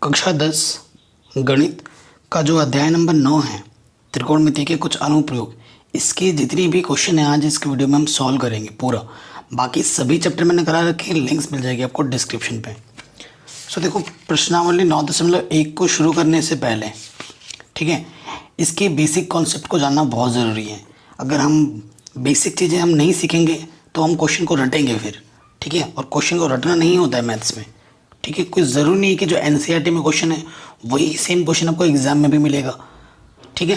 कक्षा 10 गणित का जो अध्याय नंबर 9 है, त्रिकोणमिति के कुछ अनुप्रयोग, इसके जितनी भी क्वेश्चन है आज इस वीडियो में हम सॉल्व करेंगे पूरा। बाकी सभी चैप्टर मैंने करा रखे हैं, लिंक्स मिल जाएगी आपको डिस्क्रिप्शन पे। सो देखो, प्रश्नावली 9.1 को शुरू करने से पहले, ठीक है, इसके बेसिक कॉन्सेप्ट को जानना बहुत ज़रूरी है। अगर हम बेसिक चीज़ें हम नहीं सीखेंगे तो हम क्वेश्चन को रटेंगे फिर, ठीक है। और क्वेश्चन को रटना नहीं होता है मैथ्स में, ठीक है। कोई ज़रूरी नहीं है कि जो एनसीईआरटी में क्वेश्चन है वही सेम क्वेश्चन आपको एग्ज़ाम में भी मिलेगा, ठीक है।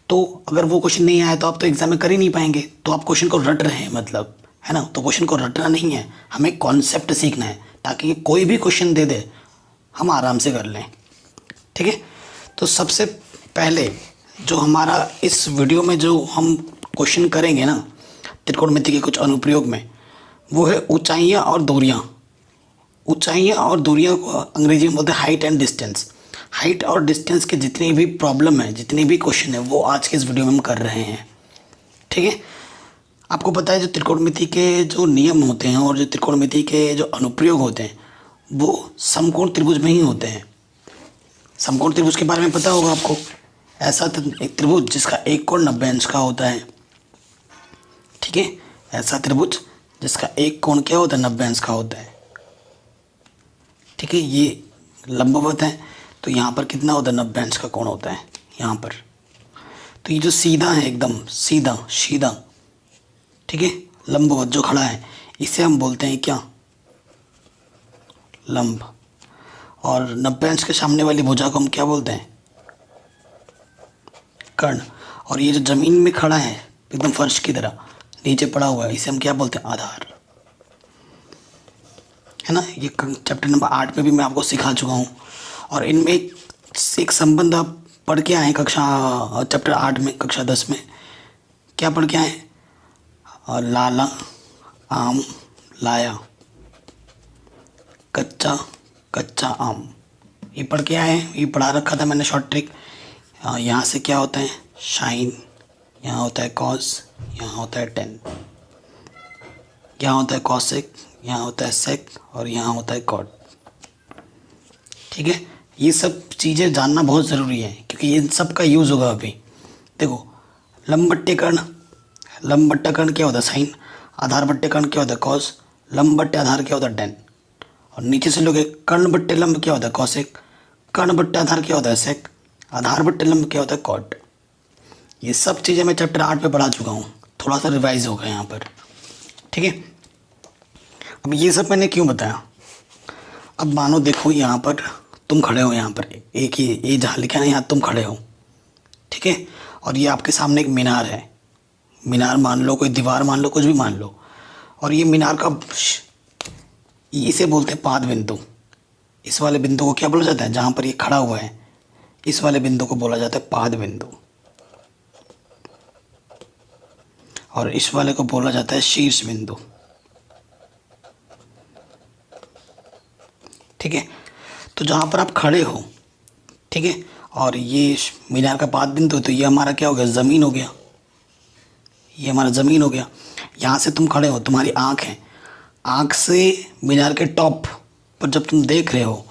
तो अगर वो क्वेश्चन नहीं आया तो आप तो एग्ज़ाम में कर ही नहीं पाएंगे। तो आप क्वेश्चन को रट रहे हैं मतलब, है ना। तो क्वेश्चन को रटना नहीं है, हमें कॉन्सेप्ट सीखना है ताकि कोई भी क्वेश्चन दे दे हम आराम से कर लें, ठीक है। तो सबसे पहले जो हमारा इस वीडियो में जो हम क्वेश्चन करेंगे ना त्रिकोणमिति के कुछ अनुप्रयोग में, वो है ऊंचाइयाँ और दूरियाँ। ऊंचाइयाँ और दूरियाँ को अंग्रेजी में बोलते हैं हाइट एंड डिस्टेंस। हाइट और डिस्टेंस के जितनी भी प्रॉब्लम है, जितने भी क्वेश्चन है, वो आज के इस वीडियो में हम कर रहे हैं, ठीक है। आपको पता है जो त्रिकोणमिति के जो नियम होते हैं और जो त्रिकोणमिति के जो अनुप्रयोग होते हैं वो समकोण त्रिभुज में ही होते हैं। समकोण त्रिभुज के बारे में पता होगा आपको। ऐसा एक त्रिभुज जिसका एक कोण 90 अंश का होता है, ठीक है। ऐसा त्रिभुज जिसका एक कोण क्या होता है, 90 अंश का होता है, ठीक है। ये लंबवत है तो यहाँ पर कितना होता है, 90 अंश का कोण होता है यहाँ पर। तो ये जो सीधा है, एकदम सीधा सीधा, ठीक है, लंबवत जो खड़ा है, इसे हम बोलते हैं क्या, लंब। और 90 अंश के सामने वाली भुजा को हम क्या बोलते हैं, कर्ण। और ये जो जमीन में खड़ा है एकदम फर्श की तरह नीचे पड़ा हुआ है, इसे हम क्या बोलते हैं, आधार, है ना। ये चैप्टर नंबर 8 में भी मैं आपको सिखा चुका हूँ। और इनमें एक संबंध आप पढ़ के आए कक्षा चैप्टर 8 में, कक्षा 10 में क्या पढ़ के आए, और लाला आम लाया, कच्चा कच्चा आम, ये पढ़ के आए हैं। ये पढ़ा रखा था मैंने शॉर्ट ट्रिक। यहाँ से क्या होता है, साइन, यहाँ होता है कॉस, यहाँ होता है टेन, यहाँ होता है कॉसेक, यहाँ होता है सेक, और यहाँ होता है कॉट, ठीक है। ये सब चीज़ें जानना बहुत ज़रूरी है क्योंकि इन सब का यूज़ होगा अभी। देखो, लंब बट्टे कर्ण, लंब बट्टा कर्ण क्या होता है, साइन। आधार बट्टे कर्ण क्या होता है, कॉस। लंब बट्टे आधार क्या होता है, टेन। और नीचे से लोगे कर्ण बट्टे लंब क्या होता है, कॉसेक। कर्ण बट्टे आधार क्या होता है, सेक। आधार बट्टे लंब क्या होता है, कॉट। ये सब चीज़ें मैं चैप्टर 8 पे पढ़ा चुका हूँ, थोड़ा सा रिवाइज होगा यहाँ पर, ठीक है। अब ये सब मैंने क्यों बताया, अब मानो देखो यहाँ पर तुम खड़े हो, यहाँ पर एक ही ये जहाँ लिखा है ना, यहाँ तुम खड़े हो, ठीक है। और ये आपके सामने एक मीनार है, मीनार मान लो, कोई दीवार मान लो, कुछ भी मान लो। और ये मीनार का इसे बोलते हैं पाद बिंदु। इस वाले बिंदु को क्या बोला जाता है, जहाँ पर ये खड़ा हुआ है, इस वाले बिंदु को बोला जाता है पाद बिंदु। और इस वाले को बोला जाता है शीर्ष बिंदु, ठीक है। तो जहाँ पर आप खड़े हो, ठीक है, और ये मीनार का पाद बिंदु, तो ये हमारा क्या हो गया, ज़मीन हो गया, ये हमारा ज़मीन हो गया। यहाँ से तुम खड़े हो, तुम्हारी आँख है, आँख से मीनार के टॉप पर जब तुम देख रहे हो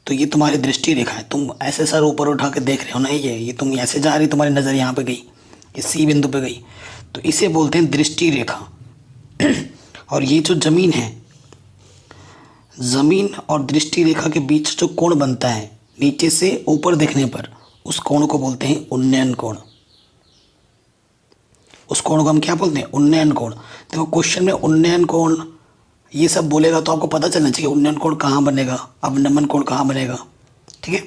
तो ये तुम्हारी दृष्टि रेखा है। तुम ऐसे सर ऊपर उठा के देख रहे हो ना, ये तुम ऐसे जा रही, तुम्हारी नज़र यहाँ पे गई, ये सी बिंदु पे गई, तो इसे बोलते हैं दृष्टि रेखा। और ये जो ज़मीन है, ज़मीन और दृष्टि रेखा के बीच जो कोण बनता है नीचे से ऊपर देखने पर, उस कोण को बोलते हैं उन्नयन कोण। उस कोण को हम क्या बोलते हैं, उन्नयन कोण। देखो क्वेश्चन में उन्नयन कोण ये सब बोलेगा तो आपको पता चलना चाहिए उन्नयन कोण कहाँ बनेगा, अवनमन कोण कहाँ बनेगा, ठीक है।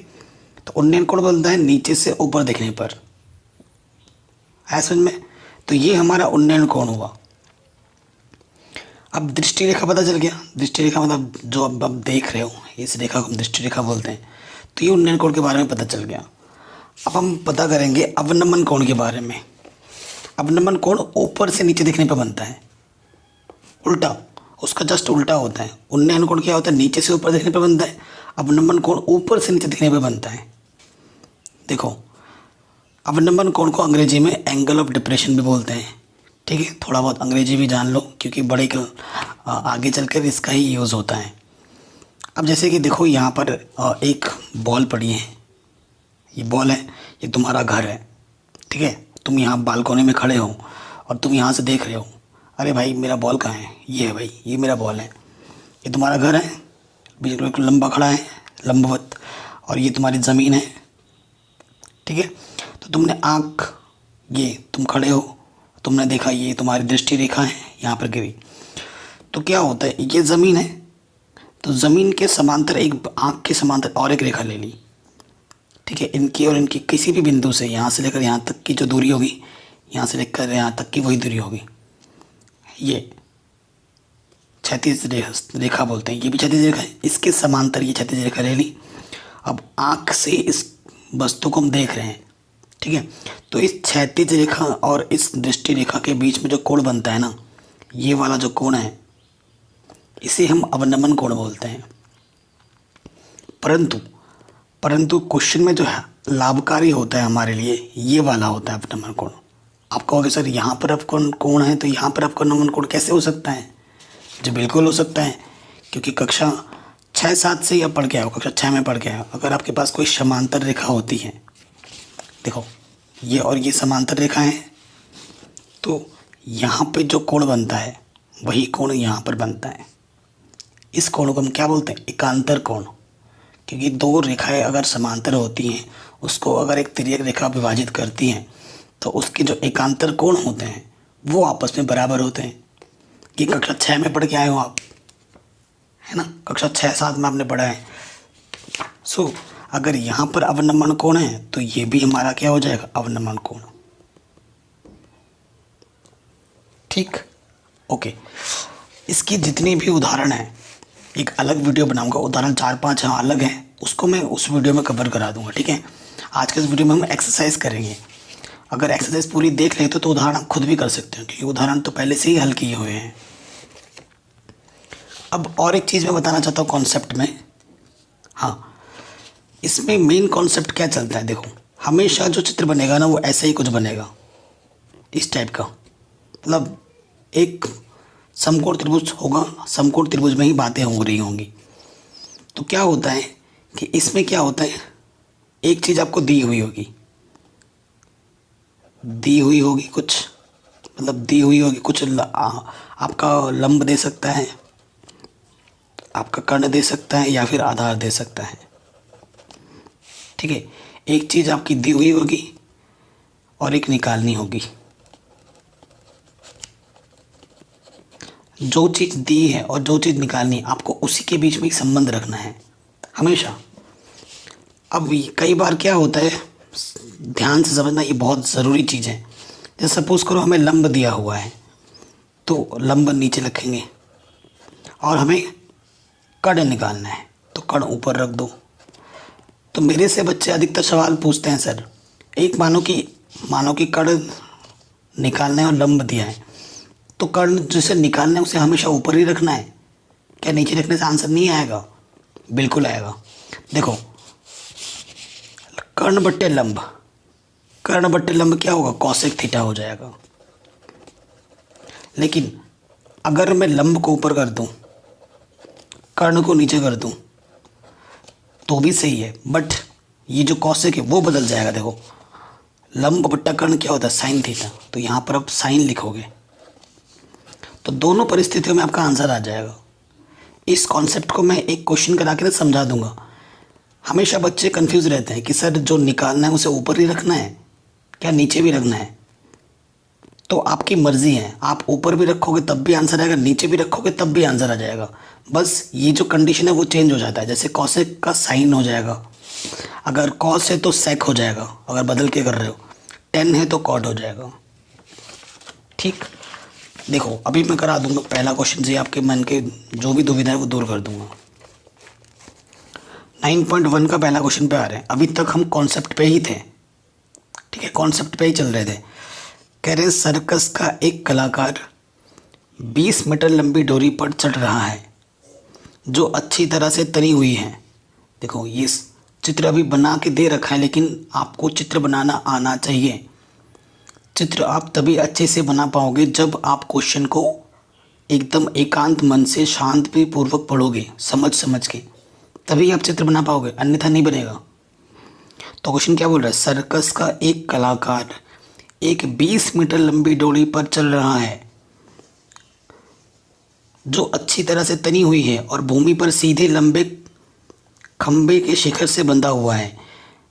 तो उन्नयन कोण बनता है नीचे से ऊपर देखने पर, है समझ में। तो ये हमारा उन्नयन कोण हुआ। अब दृष्टि रेखा पता चल गया। दृष्टि रेखा मतलब जो अब देख रहे हो, इस रेखा को हम दृष्टि रेखा बोलते हैं। तो ये उन्नयन कोण के बारे में पता चल गया। अब हम पता करेंगे अवनमन कोण के बारे में। अवनमन कोण ऊपर से नीचे देखने पर बनता है, उल्टा, उसका जस्ट उल्टा होता है। उन्नयन कोण क्या होता है, नीचे से ऊपर देखने पर बनता है। अवनमन कोण ऊपर से नीचे देखने पर बनता है। देखो, अवनमन कोण को अंग्रेजी में एंगल ऑफ डिप्रेशन भी बोलते हैं, ठीक है। थोड़ा बहुत अंग्रेजी भी जान लो क्योंकि बड़े आगे चलकर इसका ही यूज़ होता है। अब जैसे कि देखो यहाँ पर एक बॉल पड़ी है, ये बॉल है, ये तुम्हारा घर है, ठीक है। तुम यहाँ बालकोनी में खड़े हो और तुम यहाँ से देख रहे हो, अरे भाई मेरा बॉल कहाँ है, ये है भाई, ये मेरा बॉल है। ये तुम्हारा घर है, बिल्कुल लंबा खड़ा है, लंबवत, और ये तुम्हारी ज़मीन है, ठीक है। तो तुमने आँख, ये तुम खड़े हो, तुमने देखा ये तुम्हारी दृष्टि रेखा है यहाँ पर गिरी। तो क्या होता है, ये ज़मीन है, तो ज़मीन के समांतर एक आँख के समांतर और एक रेखा ले ली, ठीक है। इनकी और इनकी किसी भी बिंदु से, यहाँ से लेकर यहाँ तक की जो दूरी होगी, यहाँ से लेकर यहाँ तक की वही दूरी होगी, ये क्षैतिज रेखा बोलते हैं, ये भी क्षैतिज रेखा है। इसके समांतर ये क्षैतिज रेखा ले ली। अब आँख से इस वस्तु को हम देख रहे हैं, ठीक है। तो इस क्षैतिज रेखा और इस दृष्टि रेखा के बीच में जो कोण बनता है ना, ये वाला जो कोण है, इसे हम अवनमन कोण बोलते हैं। परंतु क्वेश्चन में जो है लाभकारी होता है हमारे लिए, ये वाला होता है अवनमन कोण। आप कहोगे सर यहाँ पर अवकर्ण कोण है तो यहाँ पर अवनमन कोण कैसे हो सकता है? जो बिल्कुल हो सकता है, क्योंकि कक्षा 6-7 से आप पढ़ के आओ, कक्षा 6 में पढ़ के आओ। अगर आपके पास कोई समांतर रेखा होती है, देखो ये और ये समांतर रेखा है, तो यहाँ पे जो कोण बनता है वही कोण यहाँ पर बनता है। इस कोण को हम क्या बोलते हैं? एकांतर कोण। क्योंकि दो रेखाएं अगर समांतर होती हैं, उसको अगर एक तिर्यक रेखा विभाजित करती हैं, तो उसके जो एकांतर कोण होते हैं वो आपस में बराबर होते हैं। ये कक्षा 6 में पढ़ के आए हो आप, है ना, कक्षा 6-7 में आपने पढ़ा है। सो अगर यहाँ पर अवनमन कोण है तो ये भी हमारा क्या हो जाएगा? अवनमन कोण। ठीक, ओके। इसकी जितनी भी उदाहरण है, एक अलग वीडियो बनाऊंगा, उदाहरण 4-5 यहाँ अलग हैं, उसको मैं उस वीडियो में कवर करा दूंगा, ठीक है। आज के इस वीडियो में हम एक्सरसाइज करेंगे। अगर एक्सरसाइज पूरी देख लेते तो उदाहरण आप खुद भी कर सकते हो, क्योंकि उदाहरण तो पहले से ही हल किए हुए हैं। अब और एक चीज़ मैं बताना चाहता हूँ कॉन्सेप्ट में। हाँ, इसमें मेन कॉन्सेप्ट क्या चलता है, देखो हमेशा जो चित्र बनेगा ना वो ऐसे ही कुछ बनेगा, इस टाइप का। मतलब एक समकोण त्रिभुज होगा, समकोण त्रिभुज में ही बातें हो रही होंगी। तो क्या होता है कि इसमें क्या होता है, एक चीज़ आपको दी हुई होगी कुछ, मतलब दी हुई होगी कुछ, आपका लंब दे सकता है, आपका कर्ण दे सकता है, या फिर आधार दे सकता है, ठीक है। एक चीज़ आपकी दी हुई होगी और एक निकालनी होगी। जो चीज़ दी है और जो चीज़ निकालनी है, आपको उसी के बीच में एक संबंध रखना है हमेशा। अब कई बार क्या होता है, ध्यान से समझना, ये बहुत ज़रूरी चीज़ है। जैसे सपोज़ करो हमें लंब दिया हुआ है, तो लंब नीचे रखेंगे और हमें कर्ण निकालना है, तो कर्ण ऊपर रख दो। तो मेरे से बच्चे अधिकतर सवाल पूछते हैं, सर एक मानो कि कर्ण निकालना है और लंब दिया है, तो कर्ण जिसे निकालना है उसे हमेशा ऊपर ही रखना है क्या? नीचे रखने से आंसर नहीं आएगा? बिल्कुल आएगा। देखो कर्ण बट्टे लंब क्या होगा? कौशिक थीटा हो जाएगा। लेकिन अगर मैं लंब को ऊपर कर दूं, कर्ण को नीचे कर दूं, तो भी सही है, बट ये जो कौशिक है वो बदल जाएगा। देखो लंब बट्टा कर्ण क्या होता है? Sine theta. तो यहाँ पर आप साइन लिखोगे, तो दोनों परिस्थितियों में आपका आंसर आ जाएगा। इस कॉन्सेप्ट को मैं एक क्वेश्चन करा के समझा दूंगा। हमेशा बच्चे कंफ्यूज रहते हैं कि सर जो निकालना है उसे ऊपर ही रखना है क्या नीचे भी रखना है? तो आपकी मर्जी है, आप ऊपर भी रखोगे तब भी आंसर आएगा, नीचे भी रखोगे तब भी आंसर आ जाएगा। बस ये जो कंडीशन है वो चेंज हो जाता है। जैसे कॉसेक का साइन हो जाएगा, अगर कॉस है तो सेक हो जाएगा, अगर बदल के कर रहे हो, टेन है तो कॉट हो जाएगा। ठीक, देखो अभी मैं करा दूंगा पहला क्वेश्चन से, आपके मन के जो भी दुविधा है वो दूर कर दूंगा। 9.1 का पहला क्वेश्चन पे आ रहे हैं। अभी तक हम कॉन्सेप्ट पे ही थे, ठीक है, कॉन्सेप्ट पे ही चल रहे थे। कह रहे सर्कस का एक कलाकार 20 मीटर लंबी डोरी पर चढ़ रहा है जो अच्छी तरह से तनी हुई है। देखो ये चित्र अभी बना के दे रखा है, लेकिन आपको चित्र बनाना आना चाहिए। चित्र आप तभी अच्छे से बना पाओगे जब आप क्वेश्चन को एकदम एकांत मन से शांति पूर्वक पढ़ोगे, समझ के। तभी आप चित्र बना पाओगे, अन्यथा नहीं बनेगा। तो क्वेश्चन क्या बोल रहा है, सर्कस का एक कलाकार एक 20 मीटर लंबी डोली पर चल रहा है जो अच्छी तरह से तनी हुई है और भूमि पर सीधे लंबे खंबे के शिखर से बंधा हुआ है।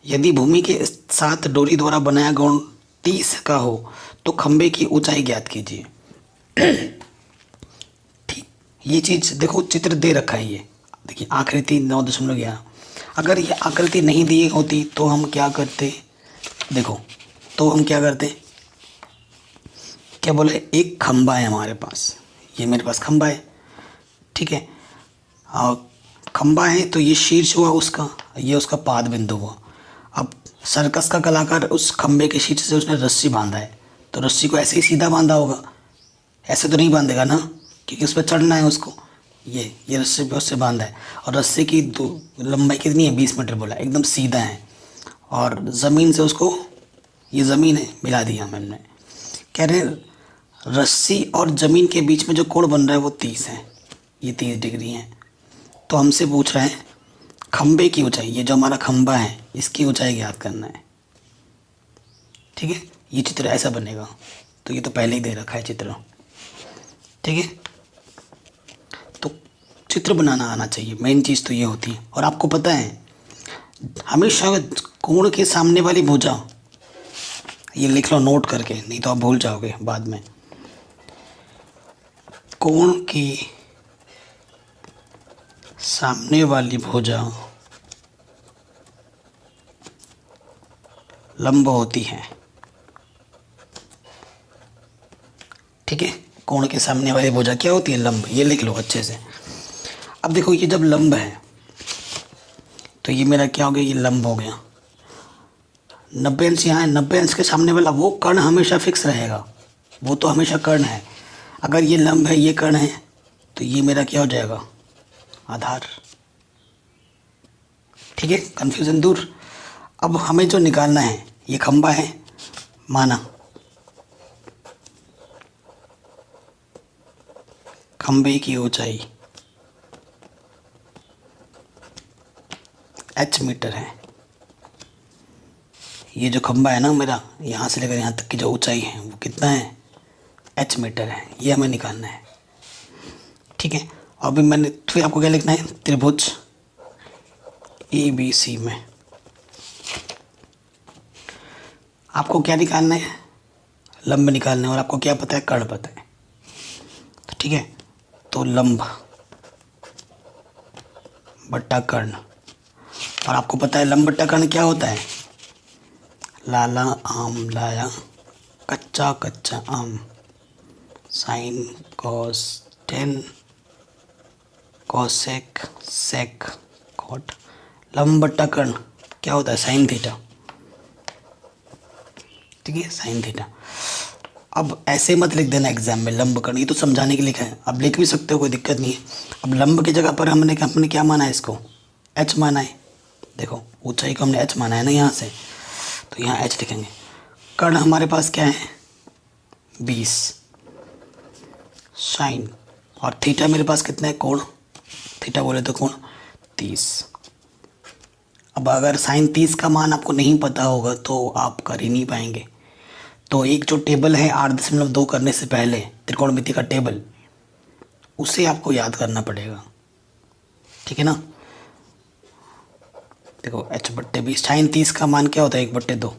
यदि भूमि के साथ डोरी द्वारा बनाया कोण 30 का हो तो खंबे की ऊंचाई ज्ञात कीजिए। ठीक, ये चीज़ देखो, चित्र दे रखा है, ये देखिए आकृति 9.11। अगर ये आकृति नहीं दी होती तो हम क्या करते, देखो तो हम क्या करते, क्या बोले, एक खंबा है हमारे पास, ये मेरे पास खंबा है, ठीक है, और खंबा है तो ये शीर्ष हुआ उसका, ये उसका पाद बिंदु हुआ। अब सर्कस का कलाकार उस खंबे के शीर्ष से उसने रस्सी बांधा है, तो रस्सी को ऐसे ही सीधा बांधा होगा, ऐसे तो नहीं बांधेगा ना, क्योंकि उस पर चढ़ना है उसको। ये रस्सी पे उससे बांधा है और रस्सी की लंबाई कितनी है, 20 मीटर बोला, एकदम सीधा है। और ज़मीन से उसको, ये ज़मीन है, मिला दिया मैंने। कह रहे रस्सी और ज़मीन के बीच में जो कोण बन रहा है वो 30 है, ये 30 डिग्री है। तो हमसे पूछ रहा है खंबे की ऊंचाई, ये जो हमारा खंबा है इसकी ऊंचाई ज्ञात करना है, ठीक है। ये चित्र ऐसा बनेगा, तो ये तो पहले ही दे रखा है चित्र, ठीक है। तो चित्र बनाना आना चाहिए, मेन चीज़ तो ये होती है। और आपको पता है हमेशा कोण के सामने वाली भुजा, ये लिख लो नोट करके, नहीं तो आप भूल जाओगे बाद में। कोण की सामने वाली भुजा लंब होती है, ठीक है। कोण के सामने वाली भुजा क्या होती है, लंब, ये लिख लो अच्छे से। अब देखो ये जब लंब है तो ये मेरा क्या हो गया, ये लंब हो गया। 90 अंश यहाँ है, 90 अंश के सामने वाला वो कर्ण हमेशा फिक्स रहेगा, वो तो हमेशा कर्ण है। अगर ये लंब है, ये कर्ण है, तो ये मेरा क्या हो जाएगा, आधार, ठीक है। कन्फ्यूज़न दूर। अब हमें जो निकालना है, ये खंबा है माना, खंबे की ऊंचाई h मीटर है। ये जो खंबा है ना मेरा, यहाँ से लेकर यहाँ तक की जो ऊंचाई है वो कितना है, h मीटर है। ये हमें निकालना है, ठीक है। अभी मैंने फिर आपको क्या लिखना है, त्रिभुज ABC में आपको क्या निकालना है, लंब निकालना है। और आपको क्या पता है, कर्ण पता है, तो ठीक है। तो लंब बट्टा कर्ण, और आपको पता है लंब बट्टा कर्ण क्या होता है, लाला आम लाया कच्चा कच्चा आम, sine cos tan cosec sec cot. लंब बट्टा कर्ण क्या होता है, साइन थीटा, ठीक है, साइन थीटा। अब ऐसे मत लिख देना एग्जाम में लंब कर्ण, ये तो समझाने के लिए लिखा है, अब लिख भी सकते हो, कोई दिक्कत नहीं है। अब लंब की जगह पर हमने क्या माना है, इसको h माना है। देखो ऊंचाई को हमने h माना है ना यहाँ से, तो यहाँ h लिखेंगे। कर्ण हमारे पास क्या है, 20, साइन, और थीटा मेरे पास कितना है, कोण, थीटा बोले तो कोण 30। अब अगर साइन 30 का मान आपको नहीं पता होगा तो आप कर ही नहीं पाएंगे। तो एक जो टेबल है 8.2 करने से पहले, त्रिकोणमिति का टेबल, उसे आपको याद करना पड़ेगा, ठीक है ना। देखो h/20, साइन 30 का मान क्या होता है, 1/2।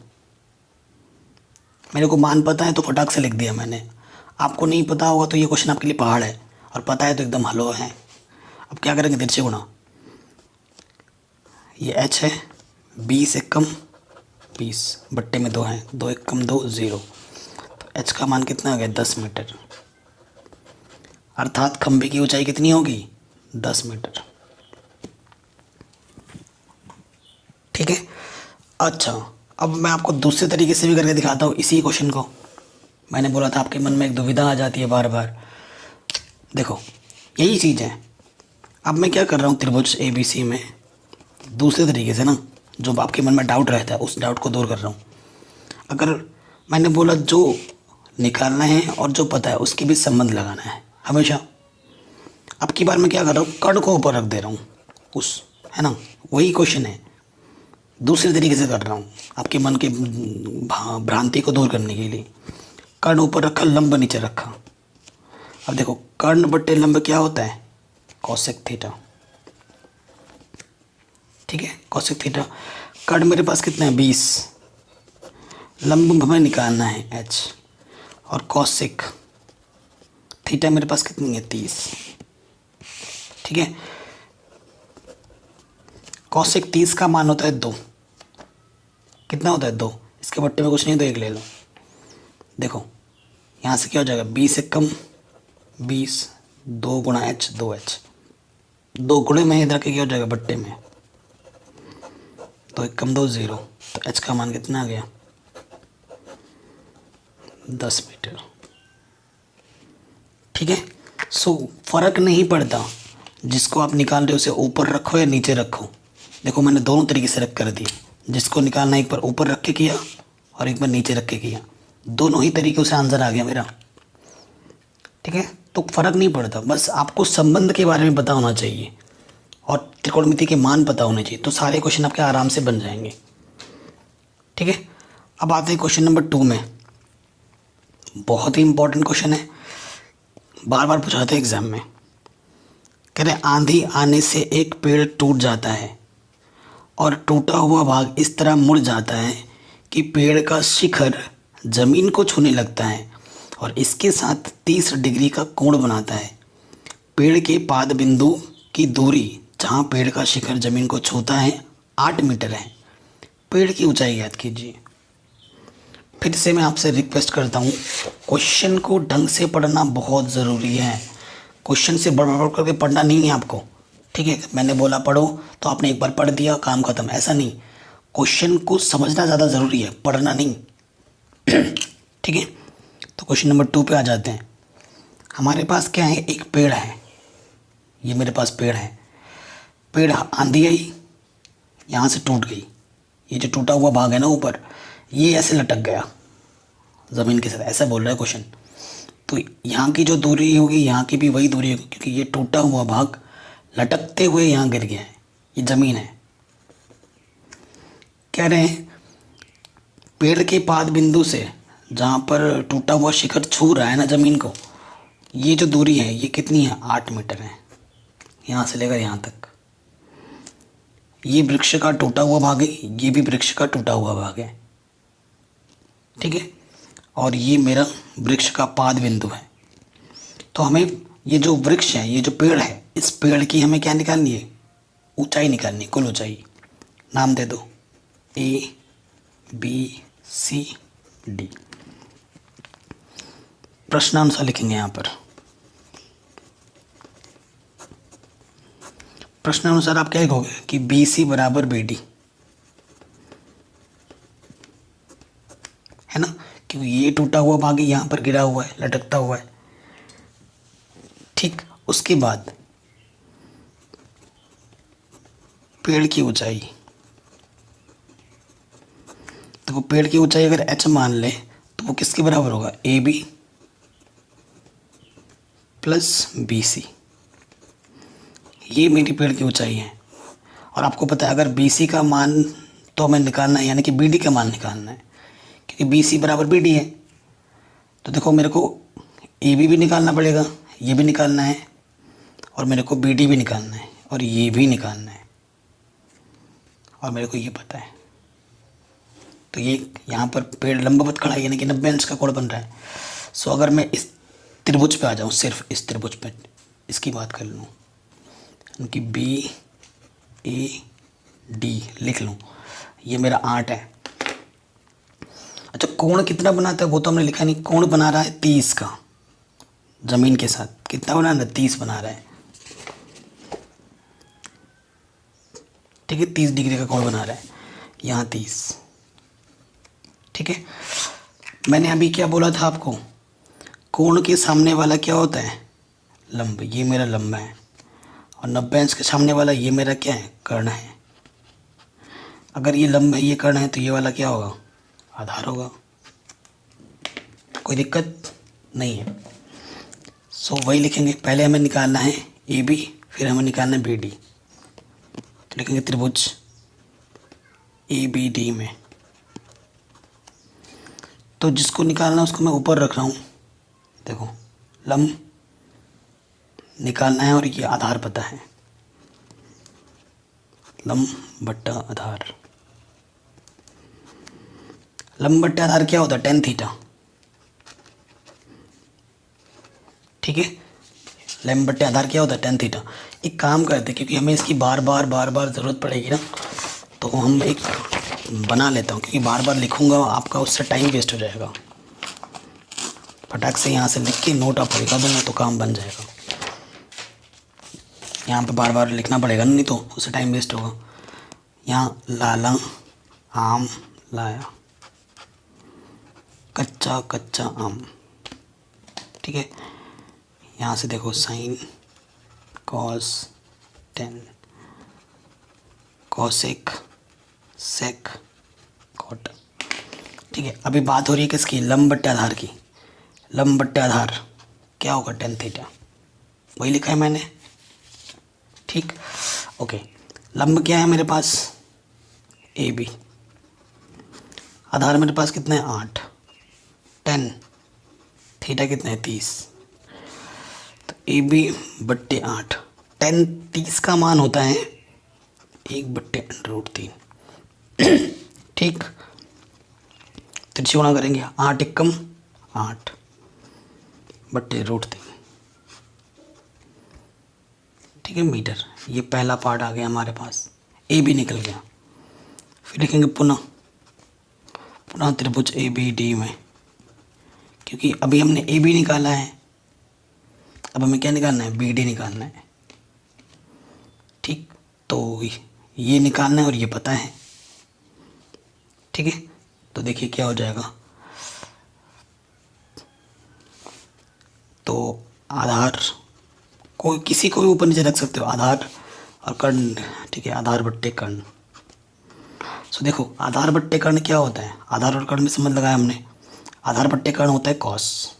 मेरे को मान पता है तो फटाक से लिख दिया मैंने। आपको नहीं पता होगा तो ये क्वेश्चन आपके लिए पहाड़ है, और पता है तो एकदम हलो है। अब क्या करेंगे, तिरछे गुणा, ये h है, 20 एकम 20 बट्टे में 2 है, 2 एकम 2 0, तो h का मान कितना आ गया, 10 मीटर। अर्थात खंभे की ऊंचाई कितनी होगी, 10 मीटर, ठीक है। अच्छा अब मैं आपको दूसरे तरीके से भी करके दिखाता हूँ इसी क्वेश्चन को। मैंने बोला था आपके मन में एक दुविधा आ जाती है बार बार। देखो यही चीज़ है। अब मैं क्या कर रहा हूँ, त्रिभुज ABC में दूसरे तरीके से ना, जो आपके मन में डाउट रहता है उस डाउट को दूर कर रहा हूँ। अगर मैंने बोला जो निकालना है और जो पता है उसके बीच संबंध लगाना है हमेशा। अब की बार मैं क्या कर रहा हूँ, कर्ण को ऊपर रख दे रहा हूँ उस है ना, वही क्वेश्चन है, दूसरे तरीके से कर रहा हूँ आपके मन के भ्रांति को दूर करने के लिए। कर्ण ऊपर रखा, लंब नीचे रखा। अब देखो कर्ण बट्टे लंब क्या होता है, कौशिक थीटा। ठीक है, कौशिक थीटा। कर्ण मेरे पास कितना है 20, लंब हमें निकालना है h, और कौशिक थीटा मेरे पास कितनी है 30। ठीक है, कौशिक 30 का मान होता है 2। कितना होता है 2, इसके बट्टे में कुछ नहीं तो 1 ले लो। देखो यहाँ से क्या हो जाएगा, 20 से कम 20, 2 गुणा h 2h, 2 गुणे में इधर के क्या हो जाएगा बट्टे में, 2 1 कम 2 0, तो h का मान कितना आ गया 10 मीटर। ठीक है, सो फर्क नहीं पड़ता जिसको आप निकाल रहे हो उसे ऊपर रखो या नीचे रखो। देखो मैंने दोनों तरीके से रख कर दिए, जिसको निकालना एक बार ऊपर रख के किया और एक बार नीचे रख के किया, दोनों ही तरीकों से आंसर आ गया मेरा। ठीक है, तो फर्क नहीं पड़ता, बस आपको संबंध के बारे में पता होना चाहिए और त्रिकोणमिति के मान पता होने चाहिए, तो सारे क्वेश्चन आपके आराम से बन जाएंगे। ठीक है, अब आते हैं क्वेश्चन नंबर 2 में। बहुत ही इंपॉर्टेंट क्वेश्चन है, बार बार पूछाते हैं एग्जाम में। कह रहे आंधी आने से एक पेड़ टूट जाता है और टूटा हुआ भाग इस तरह मुड़ जाता है कि पेड़ का शिखर जमीन को छूने लगता है और इसके साथ 30 डिग्री का कोण बनाता है। पेड़ के पाद बिंदु की दूरी जहाँ पेड़ का शिखर जमीन को छूता है 8 मीटर है। पेड़ की ऊंचाई ज्ञात कीजिए। फिर से मैं आपसे रिक्वेस्ट करता हूँ, क्वेश्चन को ढंग से पढ़ना बहुत ज़रूरी है। क्वेश्चन से बढ़ करके पढ़ना नहीं है आपको। ठीक है, मैंने बोला पढ़ो तो आपने एक बार पढ़ दिया काम ख़त्म, ऐसा नहीं। क्वेश्चन को समझना ज़्यादा ज़रूरी है, पढ़ना नहीं। ठीक है, तो क्वेश्चन नंबर 2 पे आ जाते हैं। हमारे पास क्या है, एक पेड़ है, ये मेरे पास पेड़ है। पेड़ आंधी आई, यहाँ से टूट गई, ये जो टूटा हुआ भाग है ना ऊपर, ये ऐसे लटक गया ज़मीन के साथ, ऐसा बोल रहा है क्वेश्चन। तो यहाँ की जो दूरी होगी यहाँ की भी वही दूरी होगी, क्योंकि ये टूटा हुआ भाग लटकते हुए यहाँ गिर गया है, ये ज़मीन है। कह रहे हैं पेड़ के पाद बिंदु से जहाँ पर टूटा हुआ शिखर छू रहा है ना ज़मीन को, ये जो दूरी है ये कितनी है 8 मीटर है, यहाँ से लेकर यहाँ तक। ये वृक्ष का टूटा हुआ भाग है, ये भी वृक्ष का टूटा हुआ भाग है। ठीक है, और ये मेरा वृक्ष का पाद बिंदु है। तो हमें ये जो वृक्ष है, ये जो पेड़ है, इस पेड़ की हमें क्या निकालनी है, ऊंचाई निकालनी, कुल ऊंचाई। नाम दे दो ABCD। प्रश्नानुसार लिखेंगे यहाँ पर। प्रश्नानुसार आप क्या लिखोगे कि BC बराबर BD, है ना, क्योंकि ये टूटा हुआ भाग यहाँ पर गिरा हुआ है, लटकता हुआ है। ठीक, उसके बाद पेड़ की ऊंचाई। तो वो पेड़ की ऊंचाई अगर h मान ले तो वो किसके बराबर होगा, AB प्लस BC। ये मेरी पेड़ की ऊंचाई है। और आपको पता है अगर BC का मान तो हमें निकालना है, यानी कि BD का मान निकालना है, क्योंकि BC बराबर BD है। तो देखो मेरे को AB भी निकालना पड़ेगा, ये भी निकालना है, और मेरे को BD भी निकालना है, और ये भी निकालना है, और मेरे को ये पता है। तो ये यहाँ पर पेड़ लंबवत खड़ा है, यानी कि 90 अंश का कोण बन रहा है। सो अगर मैं इस त्रिभुज पे आ जाऊँ, सिर्फ इस त्रिभुज पे इसकी बात कर लूँ, यानी कि BAD लिख लूँ, ये मेरा 8 है। अच्छा, कोण कितना बनाता है वो तो हमने लिखा नहीं। कोण बना रहा है 30 का, जमीन के साथ कितना बना रहा है, 30 बना रहा है। ठीक है, 30 डिग्री का कोण बना रहा है, यहाँ 30। ठीक है, मैंने अभी क्या बोला था आपको, कोण के सामने वाला क्या होता है, लंब। ये मेरा लंब है, और 90 अंश के सामने वाला ये मेरा क्या है, कर्ण है। अगर ये लंब है, ये कर्ण है, तो ये वाला क्या होगा, आधार होगा। कोई दिक्कत नहीं है। सो वही लिखेंगे, पहले हमें निकालना है AB, फिर हमें निकालना है BD। तो लिखेंगे त्रिभुज ABD में। तो जिसको निकालना है उसको मैं ऊपर रख रहा हूँ। देखो लंब निकालना है और ये आधार पता है, लंब बट्टा आधार। लंब बट्टा आधार क्या होता है? tan theta. ठीक है, लंब बट्टे आधार क्या होता है? tan theta. एक काम करते हैं, क्योंकि हमें इसकी बार बार ज़रूरत पड़ेगी ना, तो हम एक बना लेता हूँ, क्योंकि बार बार लिखूंगा आपका उससे टाइम वेस्ट हो जाएगा। फटाक से यहाँ से लिख के नोट आप लिखा दूंगा तो काम बन जाएगा। यहाँ पे बार बार लिखना पड़ेगा, नहीं तो उससे टाइम वेस्ट होगा। यहाँ लाला आम लाया, कच्चा कच्चा आम। ठीक है, यहाँ से देखो sine cos tan, cosec sec cot. ठीक है, अभी बात हो रही है किसकी? लंब बट्टे आधार की। लंब बट्टे आधार क्या होगा? tan theta. वही लिखा है मैंने। ठीक, ओके। लंब क्या है मेरे पास? AB। आधार मेरे पास कितना है? 8। tan थीटा कितना है? 30। तो AB बट्टे 8, tan 30 का मान होता है 1/√3। ठीक, तिरछी गुणा करेंगे, 8 एकम 8 बट्टे √3। ठीक है, मीटर। ये पहला पार्ट आ गया हमारे पास, AB निकल गया। फिर लिखेंगे पुनः त्रिभुज ABD में, क्योंकि अभी हमने AB निकाला है, अब हमें क्या निकालना है? BD निकालना है। ठीक, तो ये निकालना है और ये पता है। ठीक है, तो देखिए क्या हो जाएगा। तो आधार कोई किसी को भी ऊपर नीचे रख सकते हो, आधार और कर्ण। ठीक है, आधार बट्टे कर्ण। सो देखो आधार बट्टे कर्ण क्या होता है? आधार और कर्ण में समझ लगाया हमने। आधार बट्टे कर्ण होता है कॉस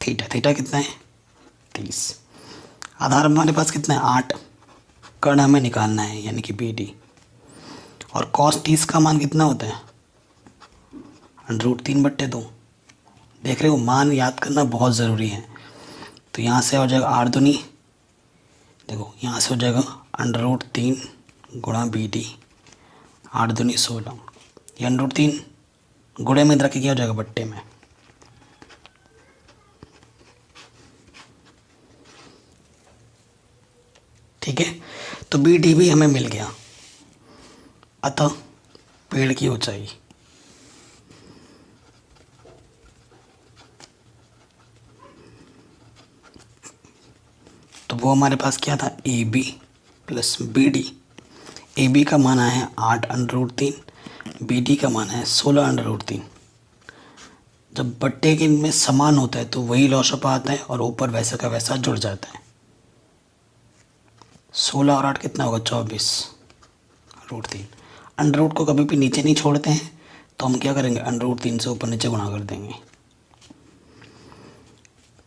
थीटा। थीटा कितना है? 30। आधार हमारे पास कितना है? 8। कर्ण हमें निकालना है, यानी कि BD। और कॉस 30 का मान कितना होता है? √3/2। देख रहे हो, मान याद करना बहुत ज़रूरी है। तो यहाँ से हो जाएगा 8 दूनी, देखो यहाँ से हो जाएगा √3 गुणा BD, 8 दूनी 16। ये √3 गुणे में रख के क्या हो जाएगा? बट्टे में। ठीक है, तो BD भी हमें मिल गया। अतः पेड़ की ऊंचाई तो वो हमारे पास क्या था? AB plus BD। AB का मान आया है 8 √3, BD का मान है 16 √3। जब बट्टे के में समान होता है तो वही लॉसअप आता है और ऊपर वैसा का वैसा जुड़ जाता है। 16 और 8 कितना होगा? 24 √3। अंडर को कभी भी नीचे नहीं छोड़ते हैं, तो हम क्या करेंगे? √3 से ऊपर नीचे गुणा कर देंगे।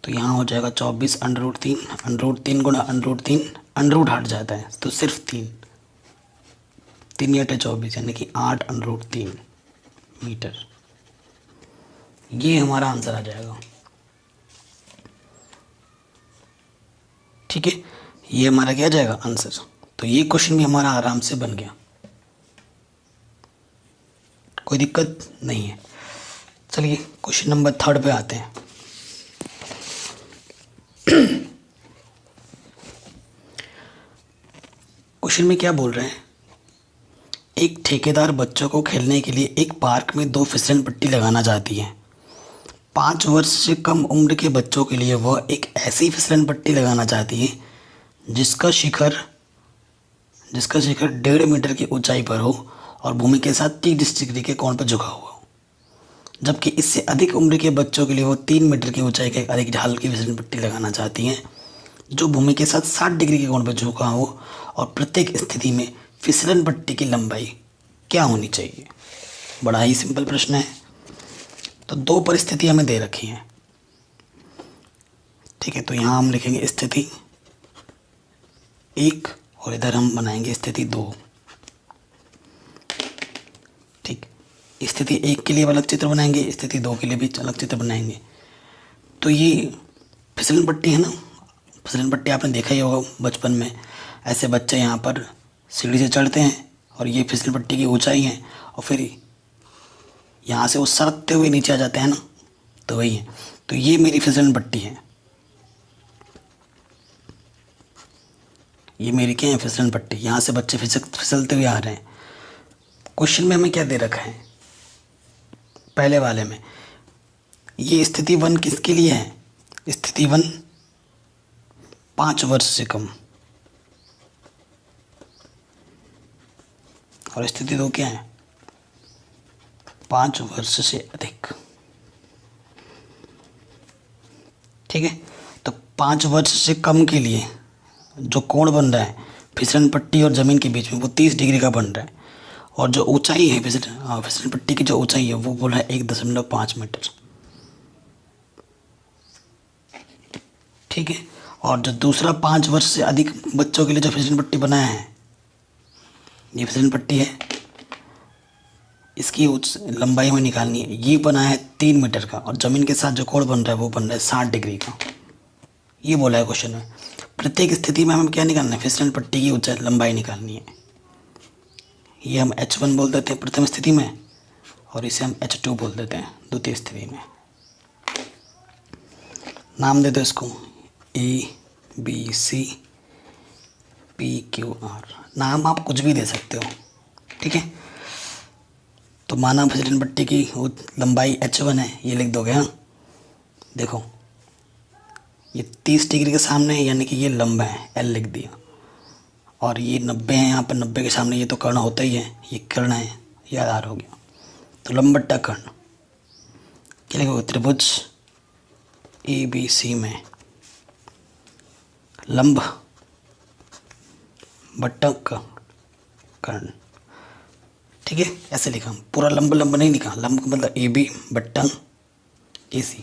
तो यहाँ हो जाएगा 24 √3 गुणा √3, अंडर हट जाता है तो सिर्फ 3 × 24, यानी कि 8 √3 मीटर। ये हमारा आंसर आ जाएगा। ठीक है, ये हमारा क्या जाएगा? आंसर। तो ये क्वेश्चन भी हमारा आराम से बन गया, कोई दिक्कत नहीं है। चलिए क्वेश्चन नंबर 3 पे आते हैं। क्वेश्चन में क्या बोल रहे हैं? एक ठेकेदार बच्चों को खेलने के लिए एक पार्क में 2 फिसलन पट्टी लगाना चाहती है। 5 वर्ष से कम उम्र के बच्चों के लिए वह एक ऐसी फिसलन पट्टी लगाना चाहती है जिसका शिखर 1.5 मीटर की ऊंचाई पर हो और भूमि के साथ 30 डिग्री के कोण पर झुका हुआ हो, जबकि इससे अधिक उम्र के बच्चों के लिए वो 3 मीटर की ऊंचाई के अधिक ढाल की फिसलन पट्टी लगाना चाहती हैं जो भूमि के साथ 60 डिग्री के कोण पर झुका हो, और प्रत्येक स्थिति में फिसलन पट्टी की लंबाई क्या होनी चाहिए? बड़ा ही सिंपल प्रश्न है। तो 2 परिस्थिति हमें दे रखी हैं। ठीक है, तो यहाँ हम लिखेंगे स्थिति 1 और इधर हम बनाएंगे स्थिति 2। ठीक, स्थिति 1 के लिए अलग चित्र बनाएंगे, स्थिति 2 के लिए भी अलग चित्र बनाएंगे। तो ये फिसलन पट्टी है ना, फिसलन पट्टी आपने देखा ही होगा बचपन में। ऐसे बच्चे यहाँ पर सीढ़ी से चढ़ते हैं और ये फिसल पट्टी की ऊंचाई है और फिर यहाँ से वो सरकते हुए नीचे आ जाते हैं ना, तो वही है। तो ये मेरी फिसलन पट्टी है, ये मेरी क्या है, फिसलन पट्टी। यहाँ से बच्चे फिसलते हुए आ रहे हैं। क्वेश्चन में हमें क्या दे रखा है, पहले वाले में ये स्थिति 1 किसके लिए है, स्थिति 1 5 वर्ष से कम, और स्थिति 2 क्या है, 5 वर्ष से अधिक। ठीक है, तो 5 वर्ष से कम के लिए जो कोण बन रहा है फिसलन पट्टी और ज़मीन के बीच में वो 30 डिग्री का बन रहा है। और जो ऊंचाई है फिसलन पट्टी की जो ऊंचाई है वो बोला है 1.5 मीटर। ठीक है, और जो दूसरा 5 वर्ष से अधिक बच्चों के लिए जो फिसलन पट्टी बनाया है, ये फिसलन पट्टी है, इसकी लंबाई हमें निकालनी है। ये बना है 3 मीटर का और ज़मीन के साथ जो कोण बन रहा है वो बन रहा है 60 डिग्री का। ये बोला है क्वेश्चन में। प्रत्येक स्थिति में हमें क्या निकालना है, फिसलन पट्टी की ऊंचाई लंबाई निकालनी है। ये हम H1 बोल देते हैं प्रथम स्थिति में और इसे हम H2 बोल देते हैं द्वितीय स्थिति में। नाम दे दो इसको ABC PQR, नाम आप कुछ भी दे सकते हो। ठीक है, तो माना फिसलन पट्टी की लंबाई H1 है, ये लिख दोगे। हाँ देखो, ये 30 डिग्री के सामने है यानी कि ये लंबा है, L लिख दिया। और ये 90 है, यहाँ पर 90 के सामने ये तो कर्ण होता ही है, ये कर्ण है, ये आधार हो गया। तो लंबट्टा कर्ण क्या लिखोगे, त्रिभुज ABC में लंब बट्टक कर्ण। ठीक है, ऐसे लिखा, पूरा लंब लंब नहीं लिखा। लंब का मतलब AB बट्टन AC।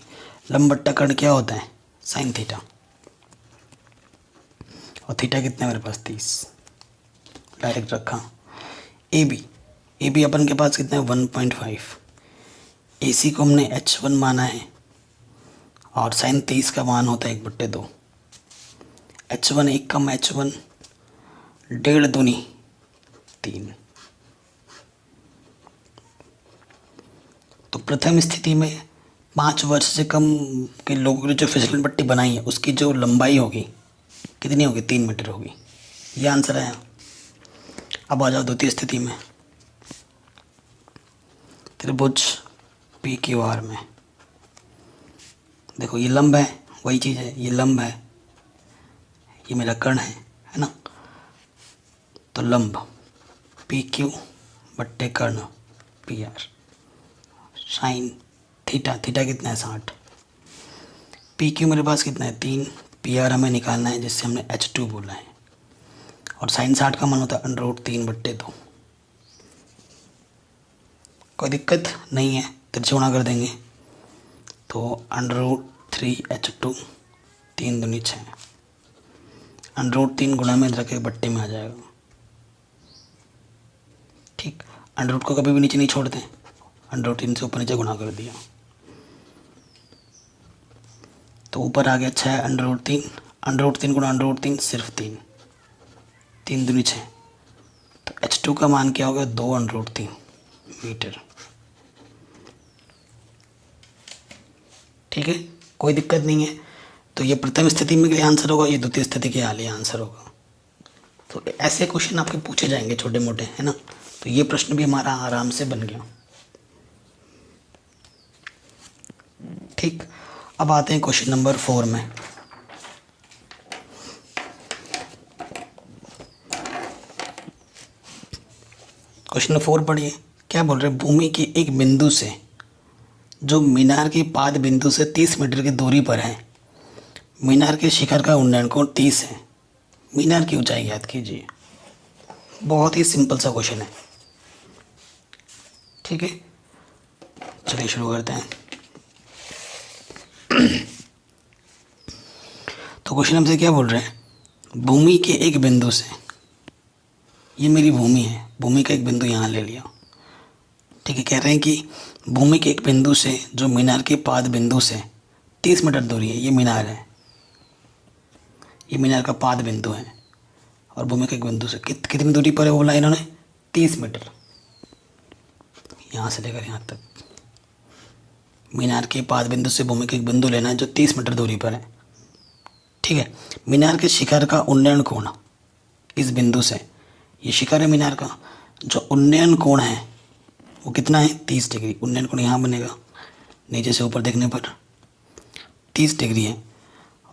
लंब बट्टा कर्ण क्या होता है, साइन थीटा। और थीटा कितना है मेरे पास, 30। डायरेक्ट रखा। AB अपन के पास कितना है, 1.5। AC को हमने H1 माना है और साइन 30 का मान होता है 1/2। H1 1 कम H1, 1.5 दूनी 3। तो प्रथम स्थिति में 5 वर्ष से कम के लोगों ने जो फिसलन पट्टी बनाई है उसकी जो लंबाई होगी कितनी होगी, 3 मीटर होगी। ये आंसर है। अब आ जाओ द्वितीय स्थिति में, त्रिभुज PQR में। देखो ये लंब है, वही चीज़ है, ये लंब है, ये मेरा कर्ण है ना। तो लंब PQ बट्टे कर्ण PR, साइन थीटा कितना है, 60। PQ मेरे पास कितना है, 3। PR हमें निकालना है जिससे हमने H2 बोला है। और साइन 60 का मान होता है √3/2। कोई दिक्कत नहीं है, तिरछे गुणा कर देंगे तो √3H2, 3 दूनी 6। √3 गुणा में रखे बट्टे में आ जाएगा। ठीक, √ को कभी भी नीचे नहीं छोड़ते, √3 से ऊपर नीचे गुणा कर दिया तो ऊपर आ गया 6 √3 गुणा √3 सिर्फ 3 दूनी 6। तो H2 का मान क्या हो गया, 2 √3 मीटर। ठीक है, कोई दिक्कत नहीं है। तो ये प्रथम स्थिति में के लिए आंसर होगा, ये द्वितीय स्थिति के लिए आंसर होगा। तो ऐसे क्वेश्चन आपके पूछे जाएंगे छोटे मोटे, है ना। तो ये प्रश्न भी हमारा आराम से बन गया। ठीक, अब आते हैं क्वेश्चन नंबर 4 में। क्वेश्चन नंबर 4 पढ़िए, क्या बोल रहे हैं, भूमि के एक बिंदु से जो मीनार के पाद बिंदु से 30 मीटर की दूरी पर है, मीनार के शिखर का उन्नयन कोण 30 है। मीनार की ऊंचाई याद कीजिए। बहुत ही सिंपल सा क्वेश्चन है। ठीक है, चलिए शुरू करते हैं। तो क्वेश्चन हमसे क्या बोल रहे हैं, भूमि के एक बिंदु से, ये मेरी भूमि है, भूमि का एक बिंदु यहाँ ले लिया, ठीक है। कह रहे हैं कि भूमि के एक बिंदु से जो मीनार के पाद बिंदु से 30 मीटर दूरी है, ये मीनार है, ये मीनार का पाद बिंदु है, और भूमि के एक बिंदु से कितनी दूरी पर है बोला इन्होंने, 30 मीटर, यहाँ से लेकर यहाँ तक। मीनार के पाद बिंदु से भूमि के एक बिंदु लेना है जो 30 मीटर दूरी पर है, ठीक है। मीनार के शिखर का उन्नयन कोण इस बिंदु से, ये शिखर है मीनार का, जो उन्नयन कोण है वो कितना है, 30 डिग्री। उन्नयन कोण यहाँ बनेगा, नीचे से ऊपर देखने पर 30 डिग्री है।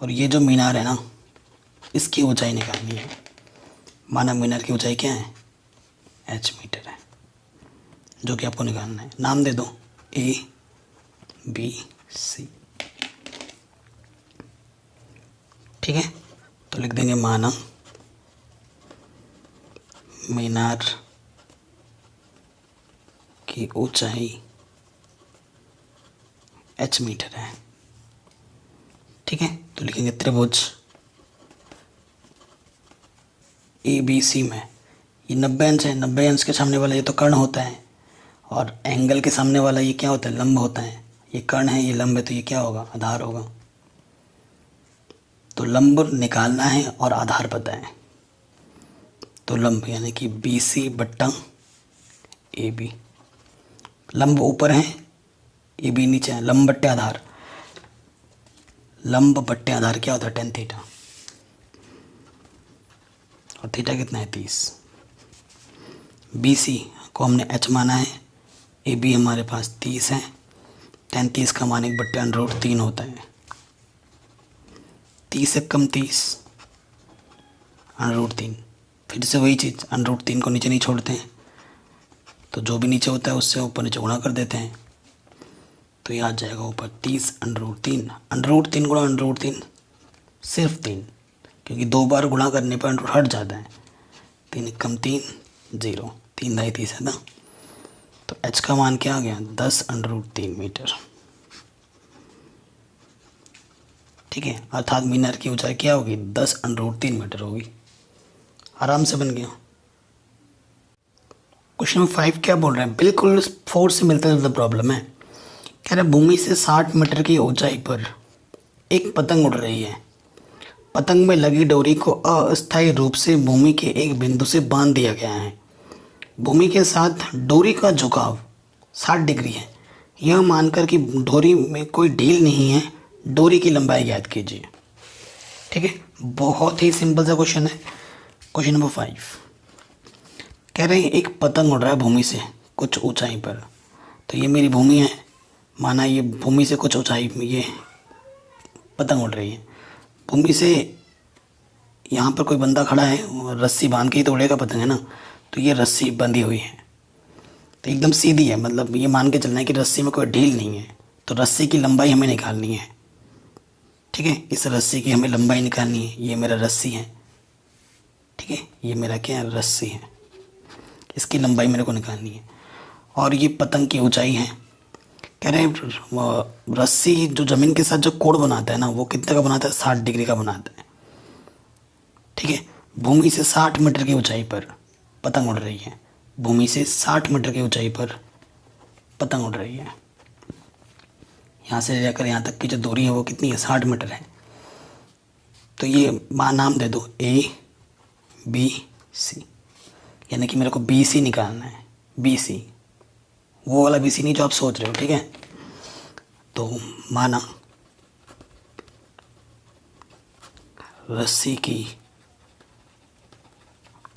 और ये जो मीनार है ना, इसकी ऊंचाई निकालनी है। माना मीनार की ऊंचाई क्या है, h मीटर है, जो कि आपको निकालना है। नाम दे दो ABC, ठीक है। तो लिख देंगे माना मीनार की ऊंचाई h मीटर है, ठीक है। तो लिखेंगे त्रिभुज ABC में ये 90 अंश है, 90 अंश के सामने वाला ये तो कर्ण होता है, और एंगल के सामने वाला ये क्या होता है, लंब होता है। ये कर्ण है, ये लंब है, तो ये क्या होगा, आधार होगा। तो लंब निकालना है और आधार पता है, तो लंब यानी कि BC बट्टा AB। लंब ऊपर है, AB नीचे है, लंब बट्टे आधार, लंब बट्टे आधार क्या होता है, tan थीटा, और थीटा कितना है, 30। BC को हमने h माना है, AB हमारे पास 30 है, tan 30 का मान 1/√3 होता है। 30 से कम 30, √3, फिर से वही चीज़, √3 को नीचे नहीं छोड़ते हैं, तो जो भी नीचे होता है उससे ऊपर नीचे गुणा कर देते हैं, तो ये आ जाएगा ऊपर 30 √3। √3 गुणा √3 सिर्फ 3, क्योंकि 2 बार गुणा करने पर √ हट जाता है। 3 कम 3 0, 3 ढाई 30 है ना। तो h का मान क्या आ गया, 10 √3 मीटर, ठीक है। अर्थात मीनार की ऊंचाई क्या होगी, 10 √3 मीटर होगी। आराम से बन गया। क्वेश्चन नंबर 5 क्या बोल रहे हैं, बिल्कुल 4 से मिलता जुलता प्रॉब्लम है। कह रहे भूमि से 60 मीटर की ऊंचाई पर एक पतंग उड़ रही है। पतंग में लगी डोरी को अस्थायी रूप से भूमि के एक बिंदु से बांध दिया गया है। भूमि के साथ डोरी का झुकाव 60 डिग्री है। यह मानकर कि डोरी में कोई ढील नहीं है, डोरी की लंबाई ज्ञात कीजिए, ठीक है। बहुत ही सिंपल सा क्वेश्चन है। क्वेश्चन नंबर 5 कह रहे हैं एक पतंग उड़ रहा है भूमि से कुछ ऊंचाई पर। तो ये मेरी भूमि है, माना ये भूमि से कुछ ऊंचाई में ये पतंग उड़ रही है। भूमि से यहाँ पर कोई बंदा खड़ा है, रस्सी बांध के ही तो उड़ेगा पतंग, है ना। तो ये रस्सी बंधी हुई है, तो एकदम सीधी है, मतलब ये मान के चलना है कि रस्सी में कोई ढील नहीं है। तो रस्सी की लंबाई हमें निकालनी है, ठीक है। इस रस्सी की हमें लंबाई निकालनी है। ये मेरा रस्सी है, ठीक है, ये मेरा क्या है, रस्सी है। इसकी लंबाई मेरे को निकालनी है। और ये पतंग की ऊंचाई है। कह रहे हैं रस्सी जो ज़मीन के साथ जो कोण बनाता है ना, वो कितने का बनाता है, 60 डिग्री का बनाता है, ठीक है। भूमि से 60 मीटर की ऊंचाई पर पतंग उड़ रही है। भूमि से 60 मीटर की ऊंचाई पर पतंग उड़ रही है। यहाँ से लेकर यहाँ तक की जो दूरी है वो कितनी है, 60 मीटर है। तो ये नाम दे दो ABC, यानी कि मेरे को BC निकालना है। BC वो वाला BC नहीं जो आप सोच रहे हो, ठीक है। तो माना रस्सी की